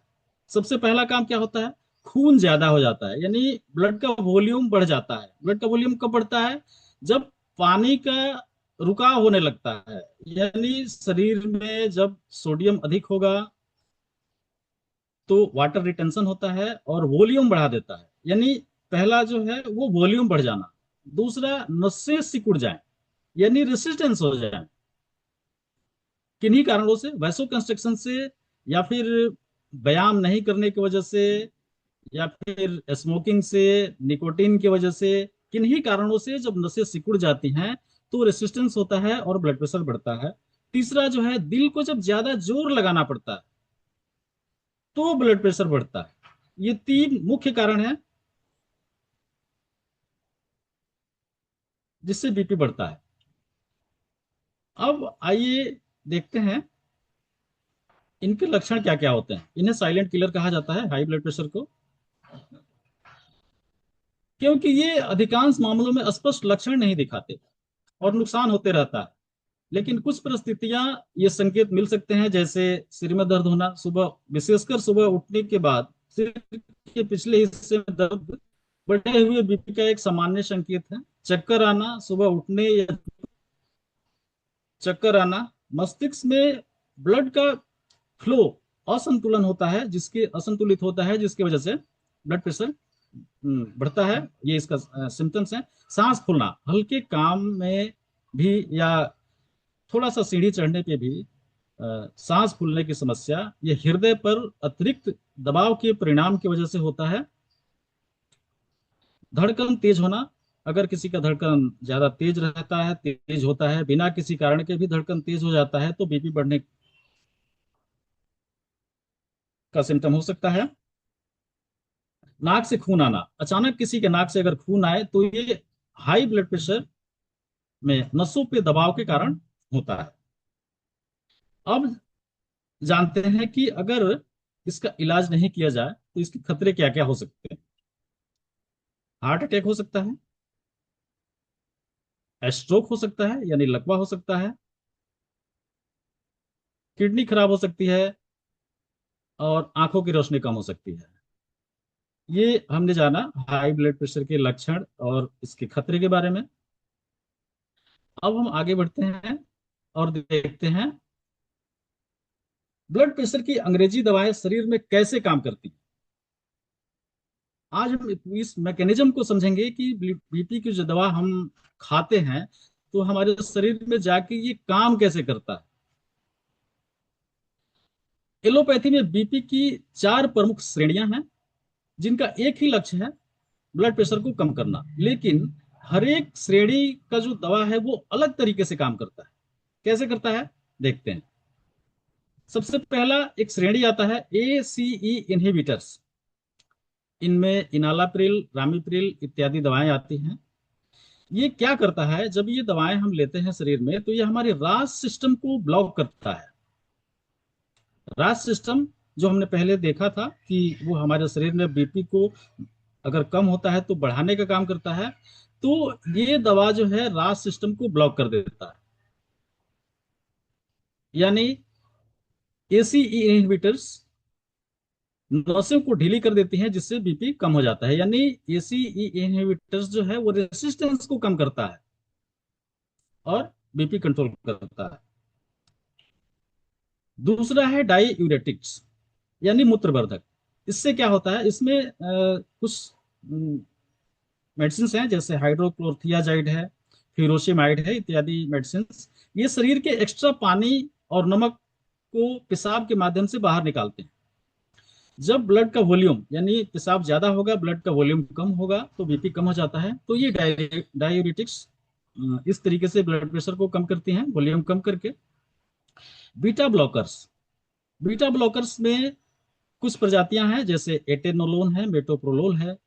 सबसे पहला काम क्या होता है? खून ज्यादा हो जाता है, यानी ब्लड का वॉल्यूम बढ़ जाता है। ब्लड का वॉल्यूम कब बढ़ता है? जब पानी का रुकाव होने लगता है, यानी शरीर में जब सोडियम अधिक होगा तो वाटर रिटेंशन होता है और वॉल्यूम बढ़ा देता है। यानी पहला जो है वो वॉल्यूम बढ़ जाना। दूसरा, नसें सिकुड़ जाए, यानी रेसिस्टेंस हो जाए। किन्हीं कारणों से, वैसो कंस्ट्रक्शन से, या फिर व्यायाम नहीं करने की वजह से, या फिर स्मोकिंग से, निकोटीन की वजह से, किन्हीं कारणों से जब नसें सिकुड़ जाती हैं तो रेसिस्टेंस होता है और ब्लड प्रेशर बढ़ता है। तीसरा जो है, दिल को जब ज्यादा जोर लगाना पड़ता है तो ब्लड प्रेशर बढ़ता है। ये 3 मुख्य कारण हैं जिससे बीपी बढ़ता है। अब आइए देखते हैं इनके लक्षण क्या क्या होते हैं। इन्हें साइलेंट किलर कहा जाता है, हाई ब्लड प्रेशर को, क्योंकि ये अधिकांश मामलों में स्पष्ट लक्षण नहीं दिखाते और नुकसान होते रहता है। लेकिन कुछ परिस्थितियां ये संकेत मिल सकते हैं, जैसे सिर में दर्द होना सुबह, विशेषकर सुबह उठने के बाद सिर के पिछले हिस्से में दर्द बढ़े हुए बीपी का एक सामान्य संकेत है। चक्कर आना सुबह उठने या चक्कर आना, मस्तिष्क में ब्लड का फ्लो असंतुलन होता है, जिसके असंतुलित होता है जिसकी वजह से ब्लड प्रेशर बढ़ता है। ये इसका सिम्टम्स है। सांस फूलना, हल्के काम में भी या थोड़ा सा सीढ़ी चढ़ने पे भी सांस फूलने की समस्या, ये हृदय पर अतिरिक्त दबाव के परिणाम की वजह से होता है। धड़कन तेज होना, अगर किसी का धड़कन ज्यादा तेज रहता है, तेज होता है, बिना किसी कारण के भी धड़कन तेज हो जाता है, तो बीपी बढ़ने का सिम्टम हो सकता है। नाक से खून आना, अचानक किसी के नाक से अगर खून आए तो ये हाई ब्लड प्रेशर में नसों पे दबाव के कारण होता है। अब जानते हैं कि अगर इसका इलाज नहीं किया जाए तो इसके खतरे क्या क्या हो सकते हैं। हार्ट अटैक हो सकता है, स्ट्रोक हो सकता है यानी लकवा हो सकता है, किडनी खराब हो सकती है, और आंखों की रोशनी कम हो सकती है। ये हमने जाना हाई ब्लड प्रेशर के लक्षण और इसके खतरे के बारे में। अब हम आगे बढ़ते हैं और देखते हैं ब्लड प्रेशर की अंग्रेजी दवाएं शरीर में कैसे काम करती हैं। आज हम इस मैकेनिज्म को समझेंगे कि बीपी की जो दवा हम खाते हैं तो हमारे शरीर में जाके ये काम कैसे करता है। एलोपैथी में बीपी की 4 प्रमुख श्रेणियां हैं, जिनका एक ही लक्ष्य है, ब्लड प्रेशर को कम करना। लेकिन हर एक श्रेणी का जो दवा है वो अलग तरीके से काम करता है। कैसे करता है, देखते हैं। सबसे पहला एक श्रेणी आता है ACE इनहिबिटर्स। इनमें इनालाप्रिल, रामिप्रिल इत्यादि दवाएं आती हैं। ये क्या करता है, जब ये दवाएं हम लेते हैं शरीर में तो ये हमारे रास सिस्टम को ब्लॉक करता है। रास सिस्टम जो हमने पहले देखा था कि वो हमारे शरीर में बीपी को अगर कम होता है तो बढ़ाने का काम करता है, तो ये दवा जो है रास सिस्टम को ब्लॉक कर देता है। यानी ACE इनहिबिटर्स नसों को ढीली कर देती हैं जिससे बीपी कम हो जाता है। यानी ACE इनहिबिटर्स जो है वो रेसिस्टेंस को कम करता है और बीपी कंट्रोल करता है। दूसरा है डाईयूरेटिक्स, यानी मूत्रवर्धक। इससे क्या होता है, इसमें कुछ मेडिसिन हैं, जैसे हाइड्रोक्लोरथियाजाइड है, फ्यूरोसिमाइड है इत्यादि मेडिसिन। ये शरीर के एक्स्ट्रा पानी और नमक को पेशाब के माध्यम से बाहर निकालते हैं। जब ब्लड का वॉल्यूम यानी पेशाब ज्यादा होगा, ब्लड का वॉल्यूम कम होगा, तो बीपी कम हो जाता है। तो ये डायूरिटिक्स इस तरीके से ब्लड प्रेशर को कम करती हैं, वॉल्यूम कम करके। बीटा ब्लॉकर्स, बीटा ब्लॉकर्स में कुछ प्रजातियां हैं, जैसे एटेनोलोन है, मेटोप्रोलोल है।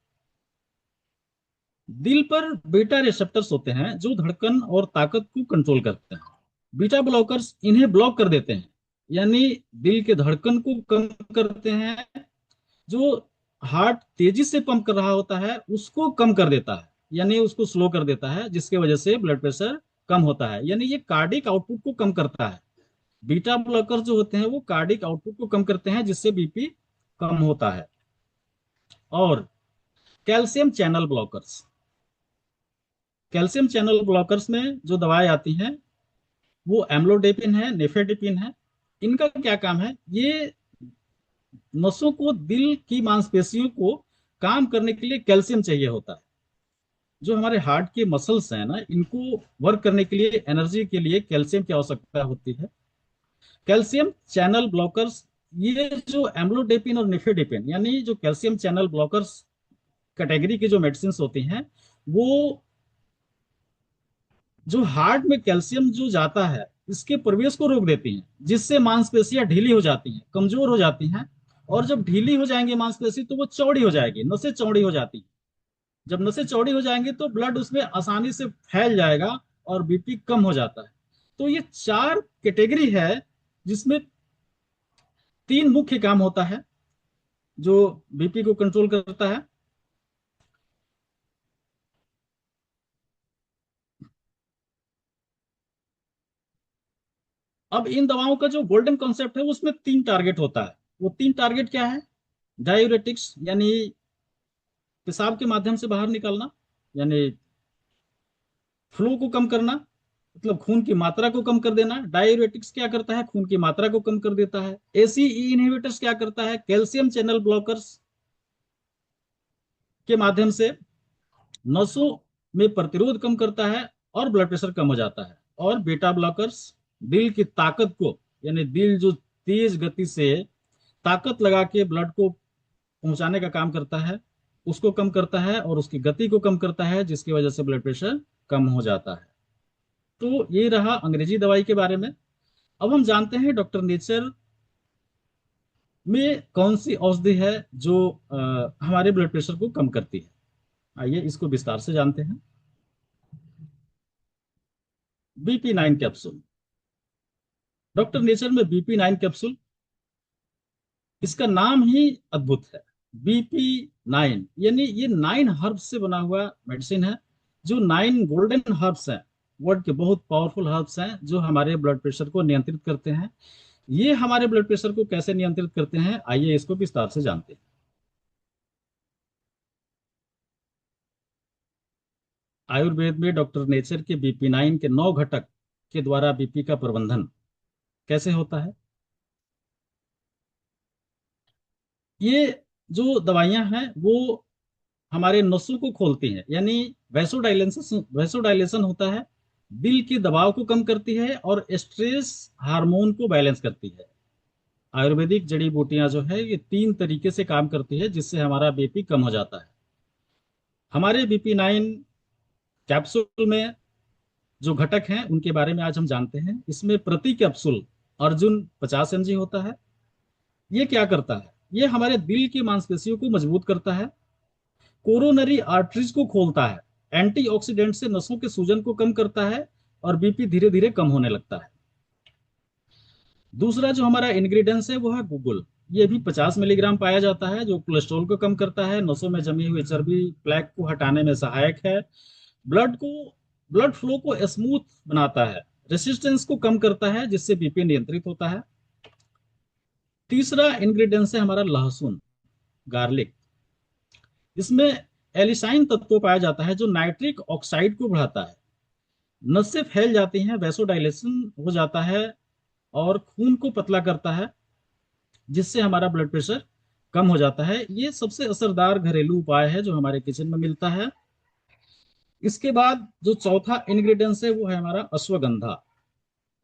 दिल पर बीटा रिसेप्टर्स होते हैं जो धड़कन और ताकत को कंट्रोल करते हैं। बीटा ब्लॉकर्स इन्हें ब्लॉक कर देते हैं, यानी दिल के धड़कन को कम करते हैं। जो हार्ट तेजी से पंप कर रहा होता है उसको कम कर देता है, यानी उसको स्लो कर देता है, जिसकी वजह से ब्लड प्रेशर कम होता है। यानी ये कार्डिक आउटपुट को कम करता है। बीटा ब्लॉकर जो होते हैं वो कार्डिक आउटपुट को कम करते हैं, जिससे बीपी कम होता है। और calcium channel blockers, calcium channel blockers में जो दवाएं आती हैं वो एम्लोडेपिन है, नेफेडिपिन है। इनका क्या काम है, ये नसों को, दिल की मांसपेशियों को काम करने के लिए कैल्शियम चाहिए होता है। जो हमारे हार्ट के मसल्स हैं ना, इनको वर्क करने के लिए, एनर्जी के लिए कैल्शियम की आवश्यकता होती है। कैल्शियम चैनल ब्लॉकर्स, ये जो एम्लोडेपिन और निफेडिपिन यानी जो कैल्शियम चैनल ब्लॉकर्स कैटेगरी की जो मेडिसिन होती हैं, वो जो हार्ट में कैल्शियम जो जाता है इसके प्रवेश को रोक देती हैं, जिससे मांसपेशियां ढीली हो जाती हैं, कमजोर हो जाती हैं। और जब ढीली हो जाएंगी मांसपेशी तो वो चौड़ी हो जाएगी, नसें चौड़ी हो जाती हैं। जब नसें चौड़ी हो जाएंगी तो ब्लड उसमें आसानी से फैल जाएगा और बीपी कम हो जाता है। तो ये चार कैटेगरी है जिसमें तीन मुख्य काम होता है जो बीपी को कंट्रोल करता है। अब इन दवाओं का जो गोल्डन कॉन्सेप्ट है उसमें तीन टारगेट होता है। वो तीन टारगेट क्या है? डायूरेटिक्स यानी पेशाब के माध्यम से बाहर निकालना, यानी फ्लो को कम करना, मतलब खून की मात्रा को कम कर देना। डायूरेटिक्स क्या करता है? खून की मात्रा को कम कर देता है। एसीई इनहिबिटर्स क्या करता है? कैल्शियम चैनल ब्लॉकर्स के माध्यम से नसों में प्रतिरोध कम करता है और ब्लड प्रेशर कम हो जाता है। और बीटा ब्लॉकर्स दिल की ताकत को, यानी दिल जो तेज गति से ताकत लगा के ब्लड को पहुंचाने का काम करता है, उसको कम करता है और उसकी गति को कम करता है, जिसकी वजह से ब्लड प्रेशर कम हो जाता है। तो ये रहा अंग्रेजी दवाई के बारे में। अब हम जानते हैं डॉक्टर नेचर में कौन सी औषधि है जो हमारे ब्लड प्रेशर को कम करती है। आइए इसको विस्तार से जानते हैं। BP9 कैप्सूल, डॉक्टर नेचर में BP9 कैप्सूल, इसका नाम ही अद्भुत है। BP9 यानी ये 9 हर्ब्स से बना हुआ मेडिसिन है। जो 9 गोल्डन हर्ब्स हैं, वर्ल्ड के बहुत पावरफुल हर्ब्स हैं जो हमारे ब्लड प्रेशर को नियंत्रित करते हैं। ये हमारे ब्लड प्रेशर को कैसे नियंत्रित करते हैं, आइए इसको विस्तार से जानते हैं। आयुर्वेद में डॉक्टर नेचर के BP9 के 9 घटक के द्वारा बीपी का प्रबंधन कैसे होता है। ये जो दवाइयां हैं वो हमारे नसों को खोलती हैं, यानी वैसोडाइलेशन वैसोडाइलेशन होता है, दिल के दबाव को कम करती है और स्ट्रेस हार्मोन को बैलेंस करती है। आयुर्वेदिक जड़ी बूटियां जो है ये तीन तरीके से काम करती है, जिससे हमारा बीपी कम हो जाता है। हमारे BP9 कैप्सूल में जो घटक हैं उनके बारे में आज हम जानते हैं। इसमें प्रति कैप्सूल अर्जुन 50 mg होता है। ये क्या करता है? ये हमारे दिल की मांसपेशियों को मजबूत करता है, कोरोनरी आर्टरीज को खोलता है, एंटीऑक्सीडेंट से नसों के सूजन को कम करता है और बीपी धीरे धीरे कम होने लगता है। दूसरा जो हमारा इंग्रेडिएंट्स है वो है गूगल। ये भी 50 mg पाया जाता है, जो कोलेस्ट्रॉल को कम करता है, नसों में जमी हुई चर्बी प्लेक को हटाने में सहायक है, ब्लड को ब्लड फ्लो को स्मूथ बनाता है, रेसिस्टेंस को कम करता है, जिससे बीपी नियंत्रित होता है। तीसरा इंग्रेडिएंट्स है हमारा लहसुन, गार्लिक। इसमें एलिसाइन तत्व पाया जाता है जो नाइट्रिक ऑक्साइड को बढ़ाता है, नसें फैल जाती हैं, वैसोडाइलेशन हो जाता है और खून को पतला करता है, जिससे हमारा ब्लड प्रेशर कम हो जाता है। ये सबसे असरदार घरेलू उपाय है जो हमारे किचन में मिलता है। इसके बाद जो चौथा इंग्रेडिएंट्स है वो है हमारा अश्वगंधा।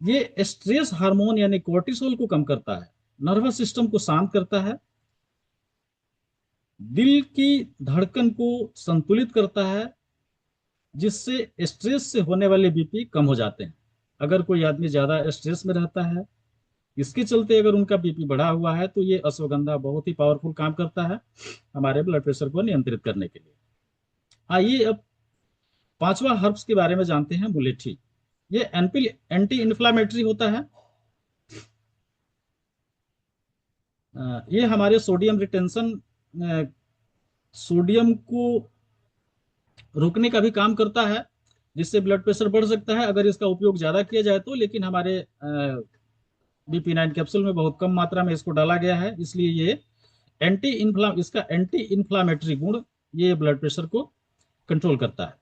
ये स्ट्रेस हार्मोन यानी कोर्टिसोल को कम करता है, नर्वस सिस्टम को शांत करता है, दिल की धड़कन को संतुलित करता है, जिससे स्ट्रेस से होने वाले बीपी कम हो जाते हैं। अगर कोई आदमी ज्यादा स्ट्रेस में रहता है, इसके चलते अगर उनका बीपी बढ़ा हुआ है, तो ये अश्वगंधा बहुत ही पावरफुल काम करता है हमारे ब्लड प्रेशर को नियंत्रित करने के लिए। आइए अब पांचवा हर्ब्स के बारे में जानते हैं, मुलेठी। ये एंटी इन्फ्लामेटरी होता है। ये हमारे सोडियम रिटेंशन, सोडियम को रोकने का भी काम करता है, जिससे ब्लड प्रेशर बढ़ सकता है अगर इसका उपयोग ज्यादा किया जाए तो। लेकिन हमारे BP9 कैप्सूल में बहुत कम मात्रा में इसको डाला गया है, इसलिए ये इसका एंटी इन्फ्लामेटरी गुण ये ब्लड प्रेशर को कंट्रोल करता है।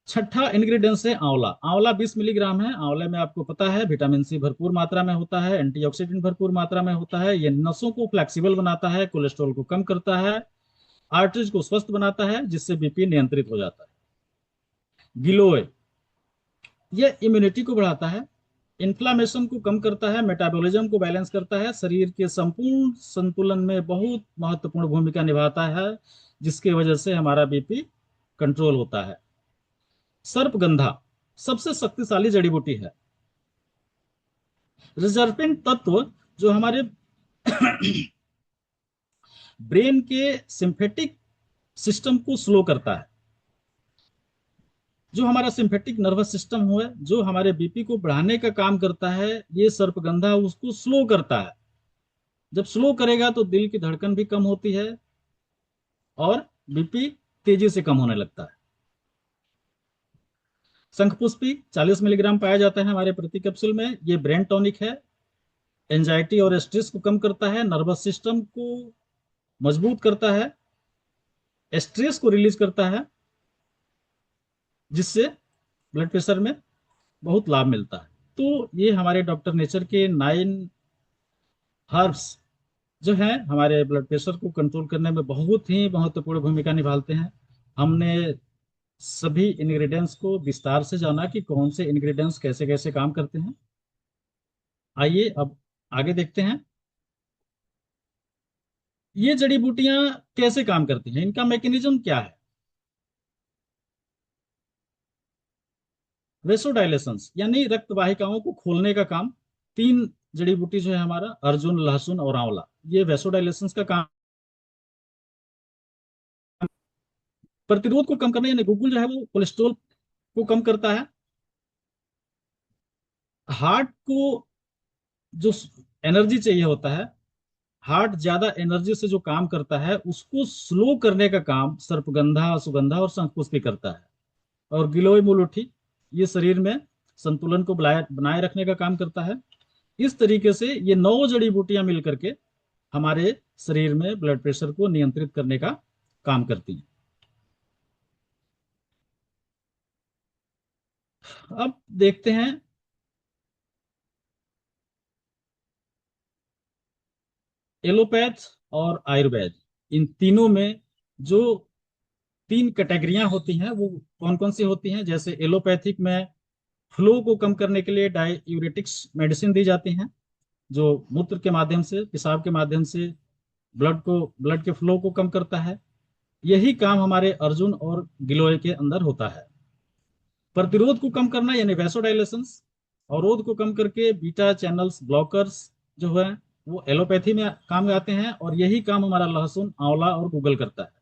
छठा इंग्रेडिएंट्स है आंवला। आंवला 20 मिलीग्राम है। आंवले में आपको पता है विटामिन सी भरपूर मात्रा में होता है, एंटीऑक्सीडेंट भरपूर मात्रा में होता है। ये नसों को फ्लेक्सिबल बनाता है, कोलेस्ट्रॉल को कम करता है, आर्टरीज को स्वस्थ बनाता है, जिससे बीपी नियंत्रित हो जाता है। गिलोय, यह इम्यूनिटी को बढ़ाता है, इन्फ्लामेशन को कम करता है, मेटाबॉलिज्म को बैलेंस करता है, शरीर के संपूर्ण संतुलन में बहुत महत्वपूर्ण भूमिका निभाता है, जिसकी वजह से हमारा बीपी कंट्रोल होता है। सर्पगंधा सबसे शक्तिशाली जड़ी बूटी है। रिजर्पिन तत्व जो हमारे ब्रेन के सिंपेटिक सिस्टम को स्लो करता है। जो हमारा सिंपेटिक नर्वस सिस्टम हुआ, जो हमारे बीपी को बढ़ाने का काम करता है, ये सर्पगंधा उसको स्लो करता है। जब स्लो करेगा तो दिल की धड़कन भी कम होती है और बीपी तेजी से कम होने लगता है। शंखपुष्पी 40 मिलीग्राम पाया जाता है हमारे प्रति कैप्सूल में। ये ब्रेन टॉनिक है, एंजाइटी और स्ट्रेस को कम करता है, नर्वस सिस्टम को मजबूत करता है, स्ट्रेस को रिलीज करता है, जिससे ब्लड प्रेशर में बहुत लाभ मिलता है। तो ये हमारे डॉक्टर नेचर के 9 हर्ब्स जो हैं हमारे ब्लड प्रेशर को कंट्रोल करने में बहुत ही महत्वपूर्ण भूमिका निभाते हैं। हमने सभी इंग्रेडिएंट्स को विस्तार से जाना कि कौन से इंग्रेडिएंट्स कैसे कैसे काम करते हैं। आइए अब आगे देखते हैं ये जड़ी बूटियां कैसे काम करती हैं, इनका मैकेनिज्म क्या है। वेसोडाइलेशंस यानी रक्त वाहिकाओं को खोलने का काम। तीन जड़ी बूटी जो है हमारा अर्जुन, लहसुन और आंवला, ये वेसोडाइलेशंस का काम। प्रतिरोध को कम करना यानी गुगुल जो है वो कोलेस्ट्रॉल को कम करता है। हार्ट को जो एनर्जी चाहिए होता है, हार्ट ज्यादा एनर्जी से जो काम करता है उसको स्लो करने का काम सर्पगंधा, सुगंधा और शंखपुष्पी करता है। और गिलोय मुलुठी ये शरीर में संतुलन को बनाए बनाए रखने का काम करता है। इस तरीके से ये 9 जड़ी बूटियां मिलकर के हमारे शरीर में ब्लड प्रेशर को नियंत्रित करने का काम करती हैं। अब देखते हैं एलोपैथ और आयुर्वेद, इन तीनों में जो 3 कैटेगरियां होती हैं वो कौन कौन सी होती हैं। जैसे एलोपैथिक में फ्लो को कम करने के लिए डाययूरेटिक्स मेडिसिन दी जाती हैं, जो मूत्र के माध्यम से, पेशाब के माध्यम से ब्लड के फ्लो को कम करता है। यही काम हमारे अर्जुन और गिलोय के अंदर होता है। प्रतिरोध को कम करना यानी वैसोडाइलेशंस, अवरोध को कम करके बीटा चैनल्स ब्लॉकर्स जो है वो एलोपैथी में काम आते हैं। और यही काम हमारा लहसुन, आंवला और गूगल करता है।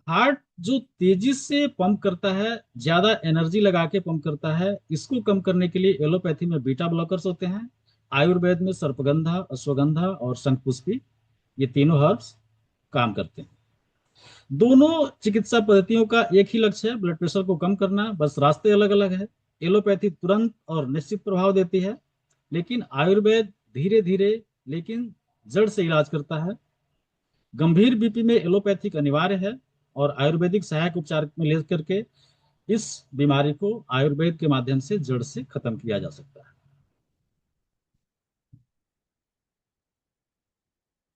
हार्ट जो तेजी से पंप करता है, ज्यादा एनर्जी लगा के पंप करता है, इसको कम करने के लिए एलोपैथी में बीटा ब्लॉकर्स होते हैं। आयुर्वेद में सर्पगंधा, अश्वगंधा और शंखपुष्पी, ये तीनों हर्ब्स काम करते हैं। दोनों चिकित्सा पद्धतियों का एक ही लक्ष्य है, ब्लड प्रेशर को कम करना, बस रास्ते अलग अलग है। एलोपैथी तुरंत और निश्चित प्रभाव देती है, लेकिन आयुर्वेद धीरे धीरे लेकिन जड़ से इलाज करता है। गंभीर बीपी में एलोपैथिक अनिवार्य है और आयुर्वेदिक सहायक उपचार में लेकर के इस बीमारी को आयुर्वेद के माध्यम से जड़ से खत्म किया जा सकता है।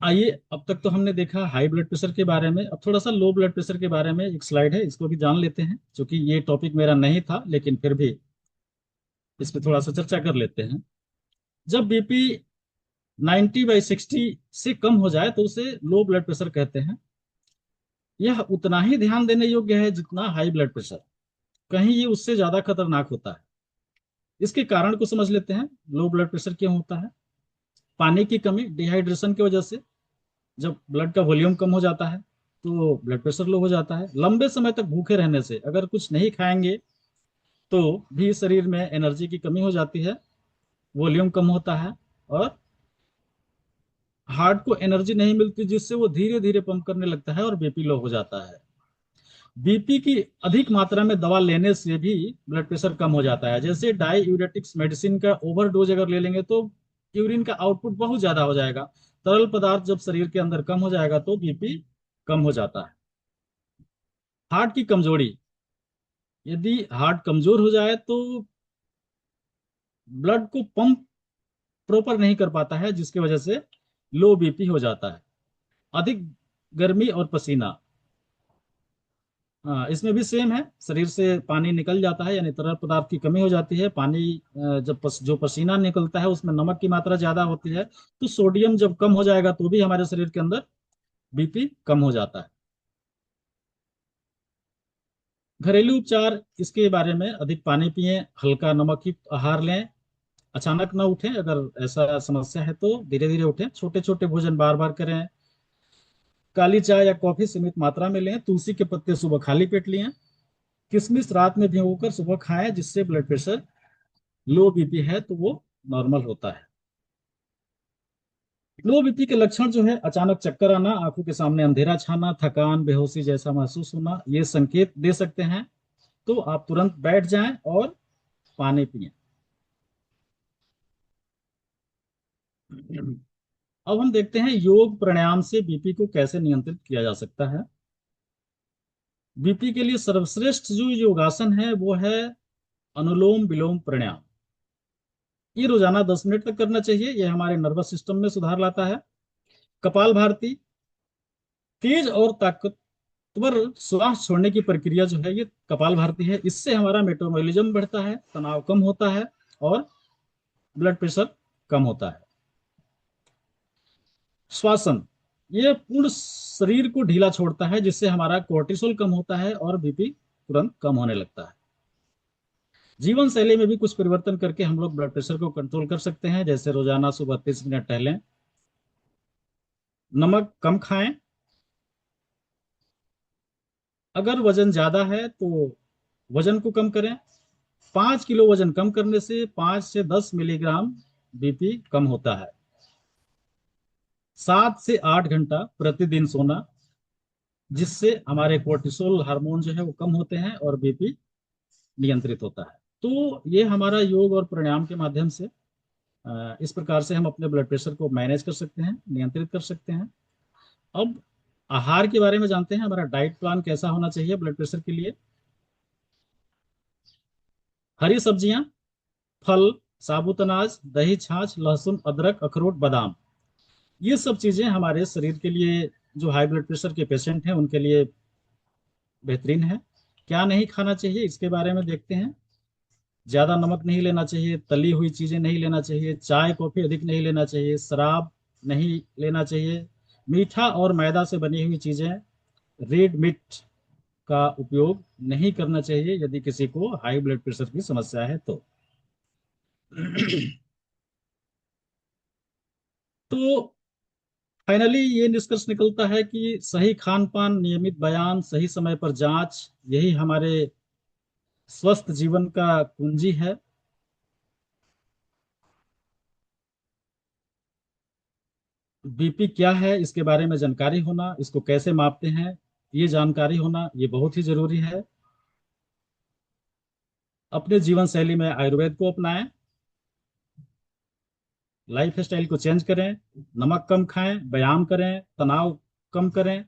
आइए, अब तक तो हमने देखा हाई ब्लड प्रेशर के बारे में, अब थोड़ा सा लो ब्लड प्रेशर के बारे में एक स्लाइड है, इसको भी जान लेते हैं, क्योंकि ये टॉपिक मेरा नहीं था लेकिन फिर भी इस पे थोड़ा सा चर्चा कर लेते हैं। जब बीपी 90/60 से कम हो जाए तो उसे लो ब्लड प्रेशर कहते हैं। यह उतना ही ध्यान देने योग्य है जितना हाई ब्लड प्रेशर, कहीं ये उससे ज्यादा खतरनाक होता है। इसके कारण को समझ लेते हैं। लो ब्लड प्रेशर क्यों होता है? पानी की कमी, डिहाइड्रेशन की वजह से। जब ब्लड का वॉल्यूम कम हो जाता है तो ब्लड प्रेशर लो हो जाता है। लंबे समय तक भूखे रहने से, अगर कुछ नहीं खाएंगे तो भी शरीर में एनर्जी की कमी हो जाती है, वॉल्यूम कम होता है, और हार्ट को एनर्जी नहीं मिलती, जिससे वो धीरे धीरे पंप करने लगता है और बीपी लो हो जाता है। बीपी की अधिक मात्रा में दवा लेने से भी ब्लड प्रेशर कम हो जाता है। जैसे डाई यूरेटिक्स मेडिसिन का ओवरडोज अगर ले लेंगे तो यूरिन का आउटपुट बहुत ज्यादा हो जाएगा। तरल पदार्थ जब शरीर के अंदर कम हो जाएगा तो बीपी कम हो जाता है। हार्ट की कमजोरी, यदि हार्ट कमजोर हो जाए तो ब्लड को पंप प्रॉपर नहीं कर पाता है, जिसकी वजह से लो बीपी हो जाता है। अधिक गर्मी और पसीना, हाँ इसमें भी सेम है। शरीर से पानी निकल जाता है, यानी तरल पदार्थ की कमी हो जाती है। पानी जब जो पसीना निकलता है उसमें नमक की मात्रा ज्यादा होती है, तो सोडियम जब कम हो जाएगा तो भी हमारे शरीर के अंदर बीपी कम हो जाता है। घरेलू उपचार इसके बारे में, अधिक पानी पिएं, हल्का नमक युक्त आहार लें, अचानक न उठें। अगर ऐसा समस्या है तो धीरे धीरे उठें, छोटे छोटे भोजन बार बार करें। काली चाय या कॉफी सीमित मात्रा में लें। तुलसी के पत्ते सुबह खाली पेट लें। किशमिश रात में भिगोकर सुबह खाएं, जिससे ब्लड प्रेशर, लो बीपी है तो वो नॉर्मल होता है। लो बीपी के लक्षण जो है, अचानक चक्कर आना, आंखों के सामने अंधेरा छाना, थकान, बेहोशी जैसा महसूस होना, ये संकेत दे सकते हैं। तो आप तुरंत बैठ जाएं और पानी पिएं। अब हम देखते हैं योग प्राणायाम से बीपी को कैसे नियंत्रित किया जा सकता है। बीपी के लिए सर्वश्रेष्ठ जो योगासन है वो है अनुलोम विलोम प्राणायाम। ये रोजाना 10 मिनट तक करना चाहिए। ये हमारे नर्वस सिस्टम में सुधार लाता है। कपाल भारती, तेज और ताकतवर श्वास छोड़ने की प्रक्रिया जो है ये कपाल भारती है। इससे हमारा मेटाबॉलिज्म बढ़ता है, तनाव कम होता है और ब्लड प्रेशर कम होता है। श्वासन, ये पूर्ण शरीर को ढीला छोड़ता है, जिससे हमारा कोर्टिसोल कम होता है और बीपी तुरंत कम होने लगता है। जीवन शैली में भी कुछ परिवर्तन करके हम लोग ब्लड प्रेशर को कंट्रोल कर सकते हैं। जैसे रोजाना सुबह 30 मिनट टहलें, नमक कम खाएं, अगर वजन ज्यादा है तो वजन को कम करें। 5 किलो वजन कम करने से 5 से 10 मिलीग्राम बीपी कम होता है। 7 से 8 घंटा प्रतिदिन सोना, जिससे हमारे कोर्टिसोल हार्मोन जो है वो कम होते हैं और बीपी नियंत्रित होता है। तो ये हमारा योग और प्राणायाम के माध्यम से इस प्रकार से हम अपने ब्लड प्रेशर को मैनेज कर सकते हैं, नियंत्रित कर सकते हैं। अब आहार के बारे में जानते हैं, हमारा डाइट प्लान कैसा होना चाहिए ब्लड प्रेशर के लिए। हरी सब्जियां, फल, साबुत अनाज, दही, छाछ, लहसुन, अदरक, अखरोट, बादाम, ये सब चीजें हमारे शरीर के लिए, जो हाई ब्लड प्रेशर के पेशेंट हैं उनके लिए बेहतरीन है। क्या नहीं खाना चाहिए इसके बारे में देखते हैं। ज्यादा नमक नहीं लेना चाहिए, तली हुई चीजें नहीं लेना चाहिए, चाय कॉफी अधिक नहीं लेना चाहिए, शराब नहीं लेना चाहिए, मीठा और मैदा से बनी हुई चीजें, रेड मीट का उपयोग नहीं करना चाहिए यदि किसी को हाई ब्लड प्रेशर की समस्या है तो। तो फाइनली ये निष्कर्ष निकलता है कि सही खान पान, नियमित व्यायाम, सही समय पर जांच, यही हमारे स्वस्थ जीवन का कुंजी है। बीपी क्या है इसके बारे में जानकारी होना, इसको कैसे मापते हैं ये जानकारी होना, ये बहुत ही जरूरी है। अपने जीवन शैली में आयुर्वेद को अपनाएं, लाइफ स्टाइल को चेंज करें, नमक कम खाएं, व्यायाम करें, तनाव कम करें,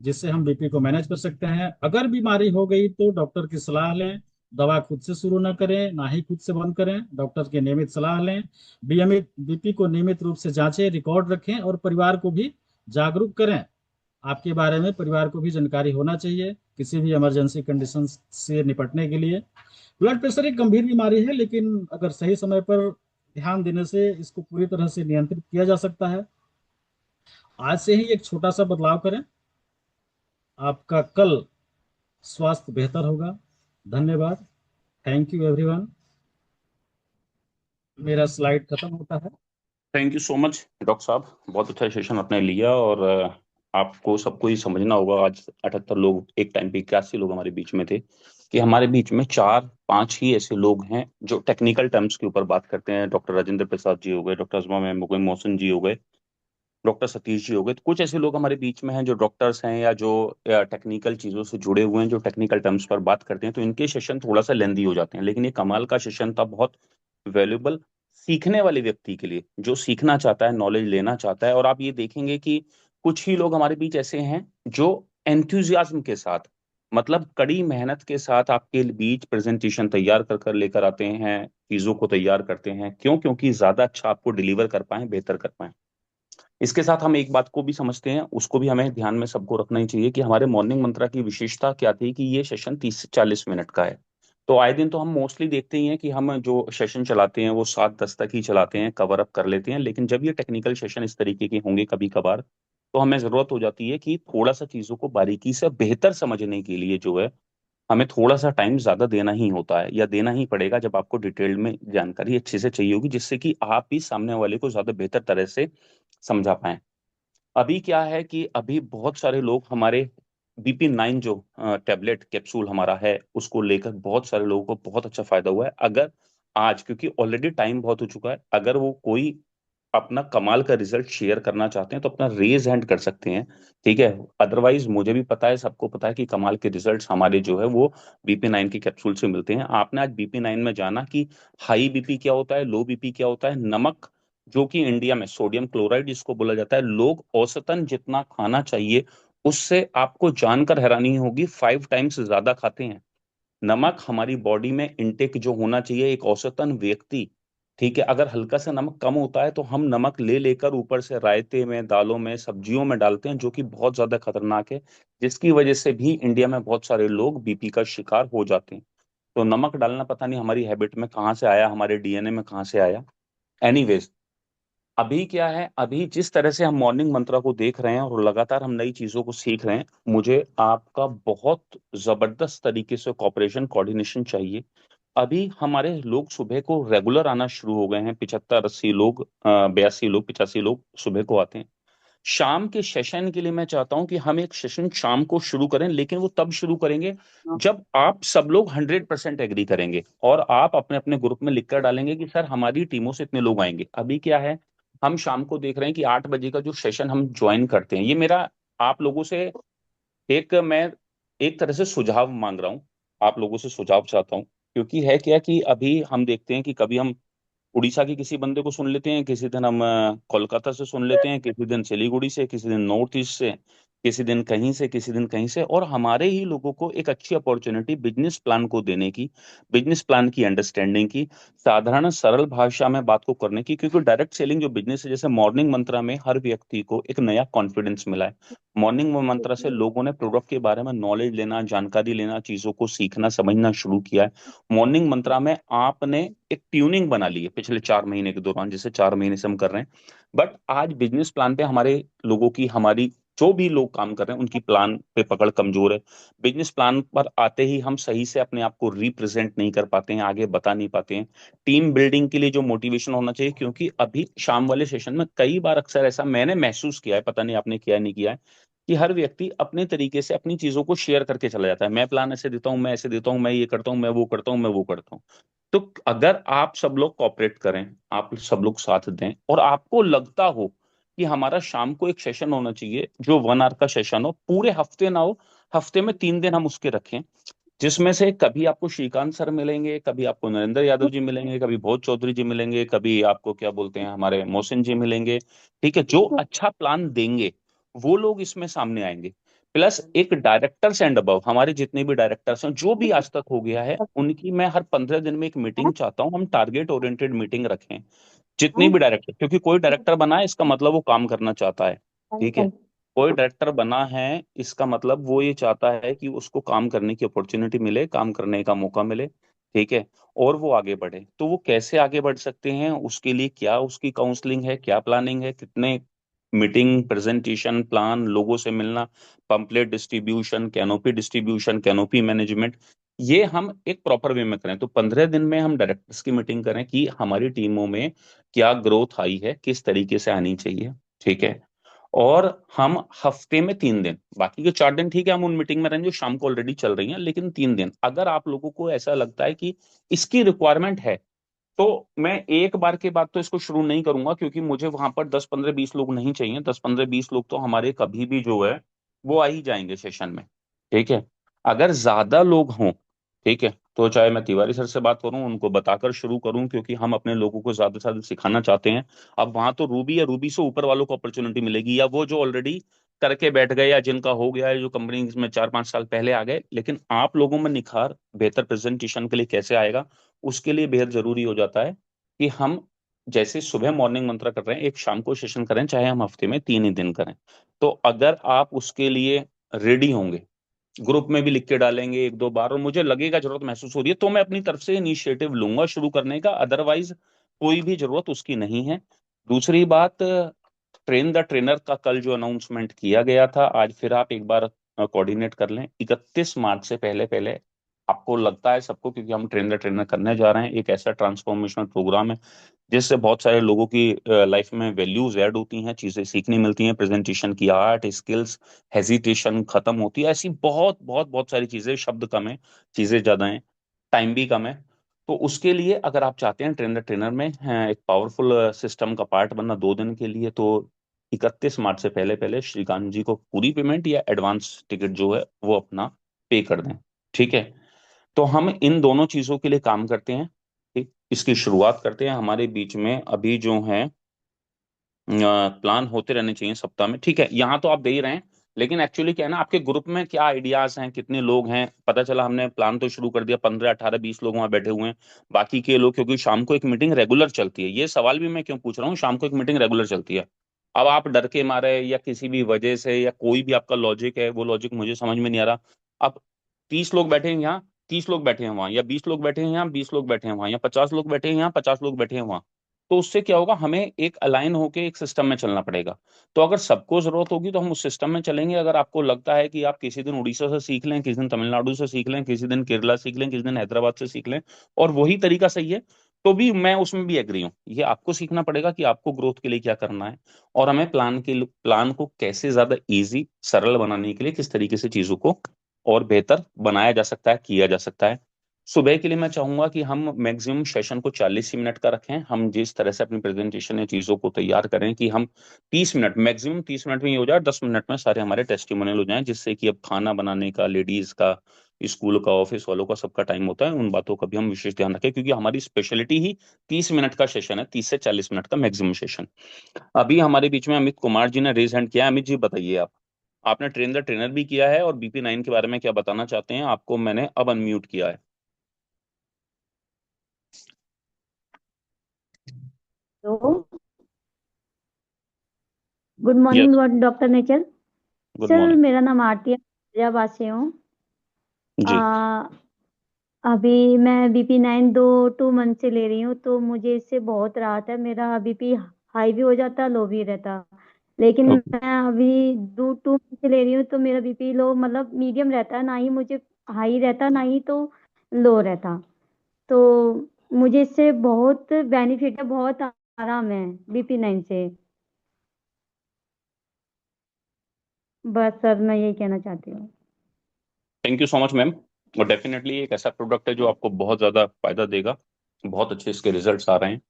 जिससे हम बीपी को मैनेज कर सकते हैं। अगर बीमारी हो गई तो डॉक्टर की सलाह लें। दवा खुद से शुरू ना करें, ना ही खुद से बंद करें, डॉक्टर की नियमित सलाह लें। बीएमई बीपी को नियमित रूप से जांचें, रिकॉर्ड रखें और परिवार को भी जागरूक करें। आपके बारे में परिवार को भी जानकारी होना चाहिए किसी भी इमरजेंसी कंडीशन से निपटने के लिए। ब्लड प्रेशर एक गंभीर बीमारी है, लेकिन अगर सही समय पर ध्यान देने से इसको पूरी तरह से नियंत्रित किया जा सकता है। आज से ही एक छोटा सा बदलाव करें, आपका कल स्वास्थ्य बेहतर होगा। धन्यवाद। Thank you everyone. मेरा स्लाइड खत्म होता है। Thank you so much doctor साहब, बहुत अच्छा सेशन आपने लिया। और आपको सबको ही समझना होगा, आज 78 लोग एक टाइम पे 81 लोग हमारे बीच में थे, कि हमारे बीच में 4-5 ही ऐसे लोग हैं जो टेक्निकल टर्म्स के ऊपर बात करते हैं। डॉक्टर राजेंद्र प्रसाद जी हो गए, डॉक्टर अजमा मैम हो गए, मोहसिन जी हो गए, डॉक्टर सतीश जी हो गए। तो कुछ ऐसे लोग हमारे बीच में हैं जो डॉक्टर्स हैं या जो टेक्निकल चीजों से जुड़े हुए हैं, जो टेक्निकल टर्म्स पर बात करते हैं। तो इनके सेशन थोड़ा सा लेंदी हो जाते हैं, लेकिन ये कमाल का सेशन था, बहुत वैल्यूबल सीखने वाले व्यक्ति के लिए, जो सीखना चाहता है, नॉलेज लेना चाहता है। और आप ये देखेंगे कि कुछ ही लोग हमारे बीच ऐसे हैं जो एंथुजियाज्म के साथ, मतलब कड़ी मेहनत के साथ आपके बीच प्रेजेंटेशन तैयार कर कर लेकर आते हैं, चीजों को तैयार करते हैं। क्यों? क्योंकि ज्यादा अच्छा आपको डिलीवर कर पाए, बेहतर कर पाए। इसके साथ हम एक बात को भी समझते हैं, उसको भी हमें ध्यान में सबको रखना ही चाहिए, कि हमारे मॉर्निंग मंत्रा की विशेषता क्या थी, कि ये सेशन 30 से 40 मिनट का है। तो आए दिन तो हम मोस्टली देखते ही हैं कि हम जो सेशन चलाते हैं वो 7-10 तक ही चलाते हैं, कवर अप कर लेते हैं। लेकिन जब ये टेक्निकल सेशन इस तरीके के होंगे कभी कभार, तो हमें जरूरत हो जाती है कि थोड़ा सा चीजों को बारीकी से बेहतर समझने के लिए जो है, हमें थोड़ा सा टाइम ज्यादा देना ही होता है, या देना ही पड़ेगा, जब आपको डिटेल में जानकारी अच्छे से चाहिए होगी, जिससे कि आप भी सामने वाले को ज्यादा बेहतर तरह से समझा पाए। अभी क्या है कि अभी बहुत सारे लोग हमारे BP9 जो टैबलेट कैप्सूल हमारा है, उसको लेकर बहुत सारे लोगों को बहुत अच्छा फायदा हुआ है। अगर आज, क्योंकि ऑलरेडी टाइम बहुत हो चुका है, अगर वो कोई अपना कमाल का रिजल्ट शेयर करना चाहते हैं तो अपना रेज हैंड कर सकते हैं, ठीक है। अदरवाइज मुझे भी पता है, सबको पता है कि कमाल के रिजल्ट्स हमारे जो है वो BP9 की कैप्सूल से मिलते हैं। आपने आज BP9 में जाना कि हाई बीपी क्या होता है, लो बीपी क्या होता है। नमक, जो कि इंडिया में सोडियम क्लोराइड जिसको बोला जाता है, लोग औसतन जितना खाना चाहिए उससे आपको जानकर हैरानी होगी 5 टाइम्स ज्यादा खाते हैं। नमक हमारी बॉडी में इनटेक जो होना चाहिए एक औसतन व्यक्ति, ठीक है, अगर हल्का सा नमक कम होता है तो हम नमक ले लेकर ऊपर से रायते में, दालों में, सब्जियों में डालते हैं, जो कि बहुत ज्यादा खतरनाक है, जिसकी वजह से भी इंडिया में बहुत सारे लोग BP का शिकार हो जाते हैं। तो नमक डालना पता नहीं हमारी हैबिट में कहाँ से आया, हमारे DNA में कहाँ से आया। एनीवेज, अभी क्या है, अभी जिस तरह से हम मॉर्निंग मंत्रा को देख रहे हैं और लगातार हम नई चीजों को सीख रहे हैं, मुझे आपका बहुत जबरदस्त तरीके से कॉपरेशन, कोऑर्डिनेशन चाहिए। अभी हमारे लोग सुबह को रेगुलर आना शुरू हो गए हैं, 75-80 लोग, 82 लोग, 85 लोग सुबह को आते हैं। शाम के सेशन के लिए मैं चाहता हूं कि हम एक सेशन शाम को शुरू करें, लेकिन वो तब शुरू करेंगे जब आप सब लोग 100% एग्री करेंगे, और आप अपने अपने ग्रुप में लिखकर डालेंगे कि सर हमारी टीमों से इतने लोग आएंगे। अभी क्या है, हम शाम को देख रहे हैं कि 8 बजे का जो सेशन हम ज्वाइन करते हैं, ये मेरा आप लोगों से मैं एक तरह से सुझाव मांग रहा हूँ, आप लोगों से सुझाव चाहता हूँ। क्योंकि है क्या कि अभी हम देखते हैं कि कभी हम उड़ीसा के किसी बंदे को सुन लेते हैं, किसी दिन हम कोलकाता से सुन लेते हैं, किसी दिन सिलीगुड़ी से, किसी दिन नॉर्थ ईस्ट से, किसी दिन कहीं से, किसी दिन कहीं से। और हमारे ही लोगों को एक अच्छी अपॉर्चुनिटी बिजनेस प्लान को देने की, बिजनेस प्लान की अंडरस्टैंडिंग की, साधारण सरल भाषा में बात को करने की। क्योंकि डायरेक्ट सेलिंग जो बिजनेस है, जैसे मॉर्निंग मंत्रा में हर व्यक्ति को एक नया कॉन्फिडेंस मिला है। मॉर्निंग मंत्रा से लोगों ने प्रोडक्ट के बारे में नॉलेज लेना, जानकारी लेना, चीजों को सीखना समझना शुरू किया है। मॉर्निंग मंत्रा में आपने एक ट्यूनिंग बना ली है पिछले 4 महीने के दौरान, जैसे 4 महीने से हम कर रहे हैं। बट आज बिजनेस प्लान पे हमारे लोगों की, हमारी जो भी लोग काम कर रहे हैं उनकी प्लान पे पकड़ कमजोर है। बिजनेस प्लान पर आते ही हम सही से अपने आप को रिप्रेजेंट नहीं कर पाते हैं, आगे बता नहीं पाते हैं। टीम बिल्डिंग के लिए जो मोटिवेशन होना चाहिए, क्योंकि अभी शाम वाले सेशन में कई बार अक्सर ऐसा मैंने महसूस किया है, पता नहीं आपने किया है नहीं किया है, कि हर व्यक्ति अपने तरीके से अपनी चीजों को शेयर करके चला जाता है। मैं प्लान ऐसे देता हूँ, मैं ऐसे देता हूँ, मैं ये करता हूँ, मैं वो करता हूँ, मैं वो करता हूँ। तो अगर आप सब लोग कॉपरेट करें, आप सब लोग साथ दें, और आपको लगता हो कि हमारा शाम को एक सेशन होना चाहिए जो 1 आवर का सेशन हो, पूरे हफ्ते ना हो, हफ्ते में 3 दिन हम उसके रखें, जिसमें से कभी आपको श्रीकांत सर मिलेंगे, कभी आपको नरेंद्र यादव जी मिलेंगे, कभी भोज चौधरी जी मिलेंगे, कभी आपको क्या बोलते हैं हमारे मोहसिन जी मिलेंगे, ठीक है। जो अच्छा प्लान देंगे वो लोग इसमें सामने आएंगे। प्लस एक डायरेक्टर्स एंड अबव, हमारे जितने भी डायरेक्टर्स हैं, जो भी आज तक हो गया है, उनकी मैं हर 15 दिन में एक मीटिंग चाहता हूँ, हम टारगेट ओरिएंटेड मीटिंग रखें। जितने भी डायरेक्टर, क्योंकि कोई डायरेक्टर बना है इसका मतलब वो काम करना चाहता है, ठीक है। कोई डायरेक्टर बना है, इसका मतलब वो ये चाहता है कि उसको काम करने की अपॉर्चुनिटी मिले, काम करने का मौका मिले। ठीक है। और वो आगे बढ़े, तो वो कैसे आगे बढ़ सकते हैं, उसके लिए क्या उसकी काउंसलिंग है, क्या प्लानिंग है, कितने मीटिंग, प्रेजेंटेशन, प्लान, लोगों से मिलना, pamphlet distribution, canopy distribution, canopy management, ये हम एक प्रॉपर वे में करें। तो 15 दिन में हम डायरेक्टर्स की मीटिंग करें कि हमारी टीमों में क्या ग्रोथ आई है, किस तरीके से आनी चाहिए। ठीक है। और हम हफ्ते में 3 दिन, बाकी के 4 दिन ठीक है हम उन मीटिंग में रहेंगे जो शाम को ऑलरेडी चल रही हैं, लेकिन 3 दिन अगर आप लोगों को ऐसा लगता है कि इसकी रिक्वायरमेंट है, तो मैं एक बार के बाद तो इसको शुरू नहीं करूंगा, क्योंकि मुझे वहां पर 10 15 20 लोग नहीं चाहिए। 10 15 20 लोग तो हमारे कभी भी जो है वो आ ही जाएंगे सेशन में। ठीक है। अगर ज्यादा लोग हों, ठीक है, तो चाहे मैं तिवारी सर से बात करूं, उनको बताकर शुरू करूं, क्योंकि हम अपने लोगों को ज्यादा से ज्यादा सिखाना चाहते हैं। अब वहां तो रूबी या रूबी से ऊपर वालों को अपॉर्चुनिटी मिलेगी, या वो जो ऑलरेडी करके बैठ गए, या जिनका हो गया है, जो कंपनी में 4 5 साल पहले आ गए, लेकिन आप लोगों में निखार बेहतर प्रेजेंटेशन के लिए कैसे आएगा, उसके लिए बेहद जरूरी हो जाता है कि हम जैसे सुबह मॉर्निंग मंत्रा कर रहे हैं, एक शाम को सेशन करें, चाहे हम हफ्ते में 3 ही दिन करें। तो अगर आप उसके लिए रेडी होंगे, ग्रुप में भी लिख के डालेंगे 1 2 बार, और मुझे लगेगा जरूरत महसूस हो रही है, तो मैं अपनी तरफ से इनिशिएटिव लूंगा शुरू करने का, अदरवाइज कोई भी जरूरत उसकी नहीं है। दूसरी बात, ट्रेन द ट्रेनर का कल जो अनाउंसमेंट किया गया था, आज फिर आप एक बार कोऑर्डिनेट कर लें। 31 मार्च से पहले पहले आपको लगता है सबको, क्योंकि हम ट्रेन द ट्रेनर करने जा रहे हैं, एक ऐसा ट्रांसफॉर्मेशनल प्रोग्राम है जिससे बहुत सारे लोगों की लाइफ में वैल्यूज ऐड होती हैं, चीजें सीखनी मिलती हैं, प्रेजेंटेशन की आर्ट स्किल्स, हेजिटेशन खत्म होती है, ऐसी बहुत बहुत बहुत सारी चीजें, शब्द कम है, चीजें ज्यादा हैं, टाइम भी कम है। तो उसके लिए अगर आप चाहते हैं ट्रेन द ट्रेनर में एक पावरफुल सिस्टम का पार्ट बनना 2 दिन के लिए, तो 31 मार्च से पहले पहले श्रीकांत जी को पूरी पेमेंट या एडवांस टिकट जो है वो अपना पे कर दें। ठीक है। तो हम इन दोनों चीजों के लिए काम करते हैं। ठीक, इसकी शुरुआत करते हैं। हमारे बीच में अभी जो है प्लान होते रहने चाहिए सप्ताह में। ठीक है, यहाँ तो आप दे ही रहे हैं, लेकिन एक्चुअली क्या है ना, आपके ग्रुप में क्या आइडियाज हैं, कितने लोग हैं, पता चला हमने प्लान तो शुरू कर दिया, 15 18 20 लोग वहां बैठे हुए हैं, बाकी के लोग, क्योंकि शाम को एक मीटिंग रेगुलर चलती है, ये सवाल भी मैं क्यों पूछ रहा हूँ, शाम को एक मीटिंग रेगुलर चलती है। अब आप डर के मारे या किसी भी वजह से, या कोई भी आपका लॉजिक है, वो लॉजिक मुझे समझ में नहीं आ रहा। अब 30 लोग बैठे हैं यहाँ, 30 लोग बैठे हैं वहां, या 20 लोग बैठे हैं यहाँ, 20 लोग बैठे हैं वहां, या 50 लोग बैठे हैं यहाँ, 50 लोग बैठे हैं वहां, तो उससे क्या होगा, हमें एक अलाइन होके एक सिस्टम में चलना पड़ेगा। तो अगर सबको जरूरत होगी तो हम उस सिस्टम में चलेंगे। अगर आपको लगता है कि आप किसी दिन उड़ीसा से सीख लें, किसी दिन तमिलनाडु से सीख लें, किसी दिन केरला सीख लें, किसी दिन हैदराबाद से सीख लें, और वही तरीका सही है, तो भी मैं उसमें भी एग्री हूँ। ये आपको सीखना पड़ेगा कि आपको ग्रोथ के लिए क्या करना है, और हमें प्लान को कैसे ज्यादा इजी सरल बनाने के लिए किस तरीके से चीजों को और बेहतर बनाया जा सकता है, किया जा सकता है। सुबह के लिए मैं चाहूंगा कि हम मैक्सिमम सेशन को 40 ही मिनट का रखें। हम जिस तरह से अपनी प्रेजेंटेशन या चीजों को तैयार करें कि हम 30 मिनट, मैक्सिमम 30 मिनट में ये हो जाए, 10 मिनट में सारे हमारे टेस्टिमोनियल हो जाएं, जिससे कि अब खाना बनाने का, लेडीज का, स्कूल का, ऑफिस वालों का, सबका टाइम होता है, उन बातों का भी हम विशेष ध्यान रखें, क्योंकि हमारी स्पेशलिटी ही 30 मिनट का सेशन है, 30 से 40 मिनट का मैक्सिमम सेशन। अभी हमारे बीच में अमित कुमार जी ने रेज हैंड किया है। अमित जी बताइए आप, आपने ट्रेन द ट्रेनर भी किया है, और BP9 के बारे में क्या बताना चाहते हैं, आपको मैंने अब अनम्यूट किया है। Hello. Good yes. Morning doctor nature. Good sir, morning. मेरा नाम आरती है, हैदराबाद से हूँ। जी। आ, अभी मैं BP9 2 मंथ से ले रही हूँ, तो मुझे इससे बहुत राहत है। मेरा BP हाई भी हो जाता, लो भी रहता। लेकिन ओके। मैं अभी 2 मंथ से ले रही हूँ, तो मेरा BP लो मतलब मीडियम रहता है, ना ही मुझे हाई रहता, ना ही तो लो रहता। तो मुझे इससे बहुत बेनिफिट है, बहुत आराम है BP9 से। बस सर, मैं यही कहना चाहती हूँ। Thank you so much ma'am. और डेफिनेटली एक ऐसा प्रोडक्ट है जो आपको बहुत ज़्यादा फायदा देगा, बहुत अच्छे इसके रिजल्ट्स आ रहे हैं।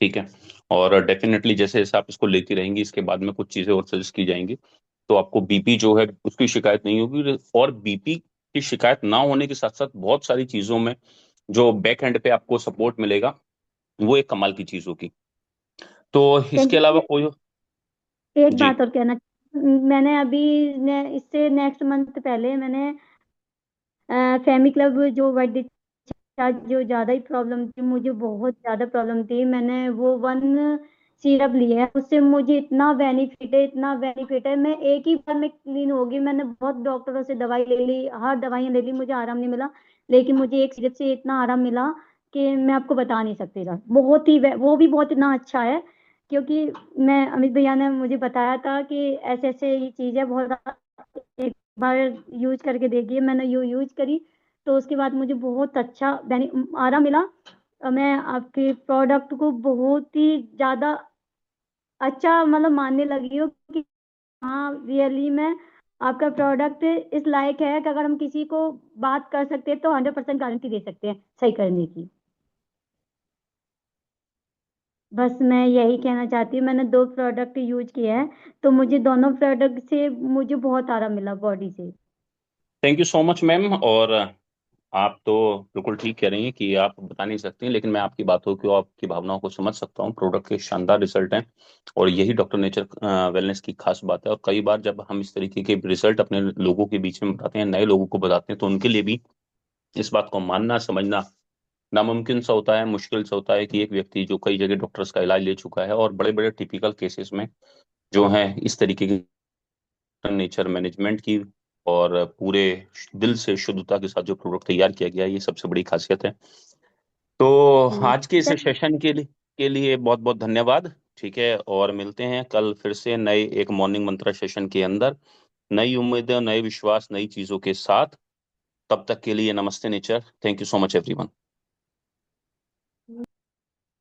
ठीक है। और डेफिनेटली जैसे जैसे आप इसको लेती रहेंगी, इसके बाद में कुछ चीज़ें और सजेस्ट की जाएंगी, तो आपको BP जो है उसकी शिकायत नहीं होगी, और BP की शिकायत ना होने के साथ साथ बहुत सारी चीज़ों में जो बैक एंड पे आपको सपोर्ट मिलेगा, वो एक कमाल की चीज़ होगी। तो थैंक इसके अलावा यू। कोई। एक जी। बात और कहना, मैंने अभी इससे नेक्स्ट मंथ पहले मैंने फैमी क्लब जो वर्ल्ड जो ज्यादा ही प्रॉब्लम थी, मुझे बहुत ज्यादा प्रॉब्लम थी, मैंने वो 1 सिरप लिया है, उससे मुझे इतना बेनिफिट है। मैं एक ही बार में क्लीन होगी। मैंने बहुत डॉक्टरों से दवाई ले ली, हर दवाइयाँ ले ली, मुझे आराम नहीं मिला, लेकिन मुझे एक सिरप से इतना आराम मिला कि मैं आपको बता नहीं सकती सर। बहुत ही वो भी बहुत इतना अच्छा है, क्योंकि मैं अमित भैया ने मुझे बताया था कि ऐसे ऐसे ये चीज़ है, बहुत एक बार यूज करके देखिए। मैंने यूज करी, तो उसके बाद मुझे बहुत अच्छा आराम मिला। मैं आपके प्रोडक्ट को बहुत ही ज्यादा अच्छा मतलब मानने लगी हूँ कि हाँ रियली में आपका प्रोडक्ट इस लायक है कि अगर हम किसी को बात कर सकते हैं तो 100% गारंटी दे सकते हैं सही करने की। बस मैं यही कहना चाहती हूँ। मैंने 2 प्रोडक्ट यूज किए हैं, तो मुझे दोनों प्रोडक्ट से मुझे बहुत आराम मिला बॉडी से। Thank you so much ma'am. और आप तो बिल्कुल ठीक कह रही हैं कि आप बता नहीं सकती हैं, लेकिन मैं आपकी बातों को, आपकी भावनाओं को समझ सकता हूँ। प्रोडक्ट के शानदार रिजल्ट हैं और यही डॉक्टर नेचर वेलनेस की खास बात है। और कई बार जब हम इस तरीके के रिजल्ट अपने लोगों के बीच में बताते हैं, नए लोगों को बताते हैं, तो उनके लिए भी इस बात को मानना समझना नामुमकिन सा होता है, मुश्किल सा होता है कि एक व्यक्ति जो कई जगह डॉक्टर्स का इलाज ले चुका है और बड़े बड़े टिपिकल केसेस में जो है इस तरीके की नेचर मैनेजमेंट की और पूरे दिल से शुद्धता के साथ जो प्रोडक्ट तैयार किया गया है, ये सबसे बड़ी खासियत है। तो आज के इस सर सेशन के लिए बहुत बहुत धन्यवाद। ठीक है, और मिलते हैं कल फिर से नए एक मॉर्निंग मंत्रा सेशन के अंदर, नई उम्मीदें, नए विश्वास, नई चीजों के साथ। तब तक के लिए नमस्ते nature. Thank you so much everyone.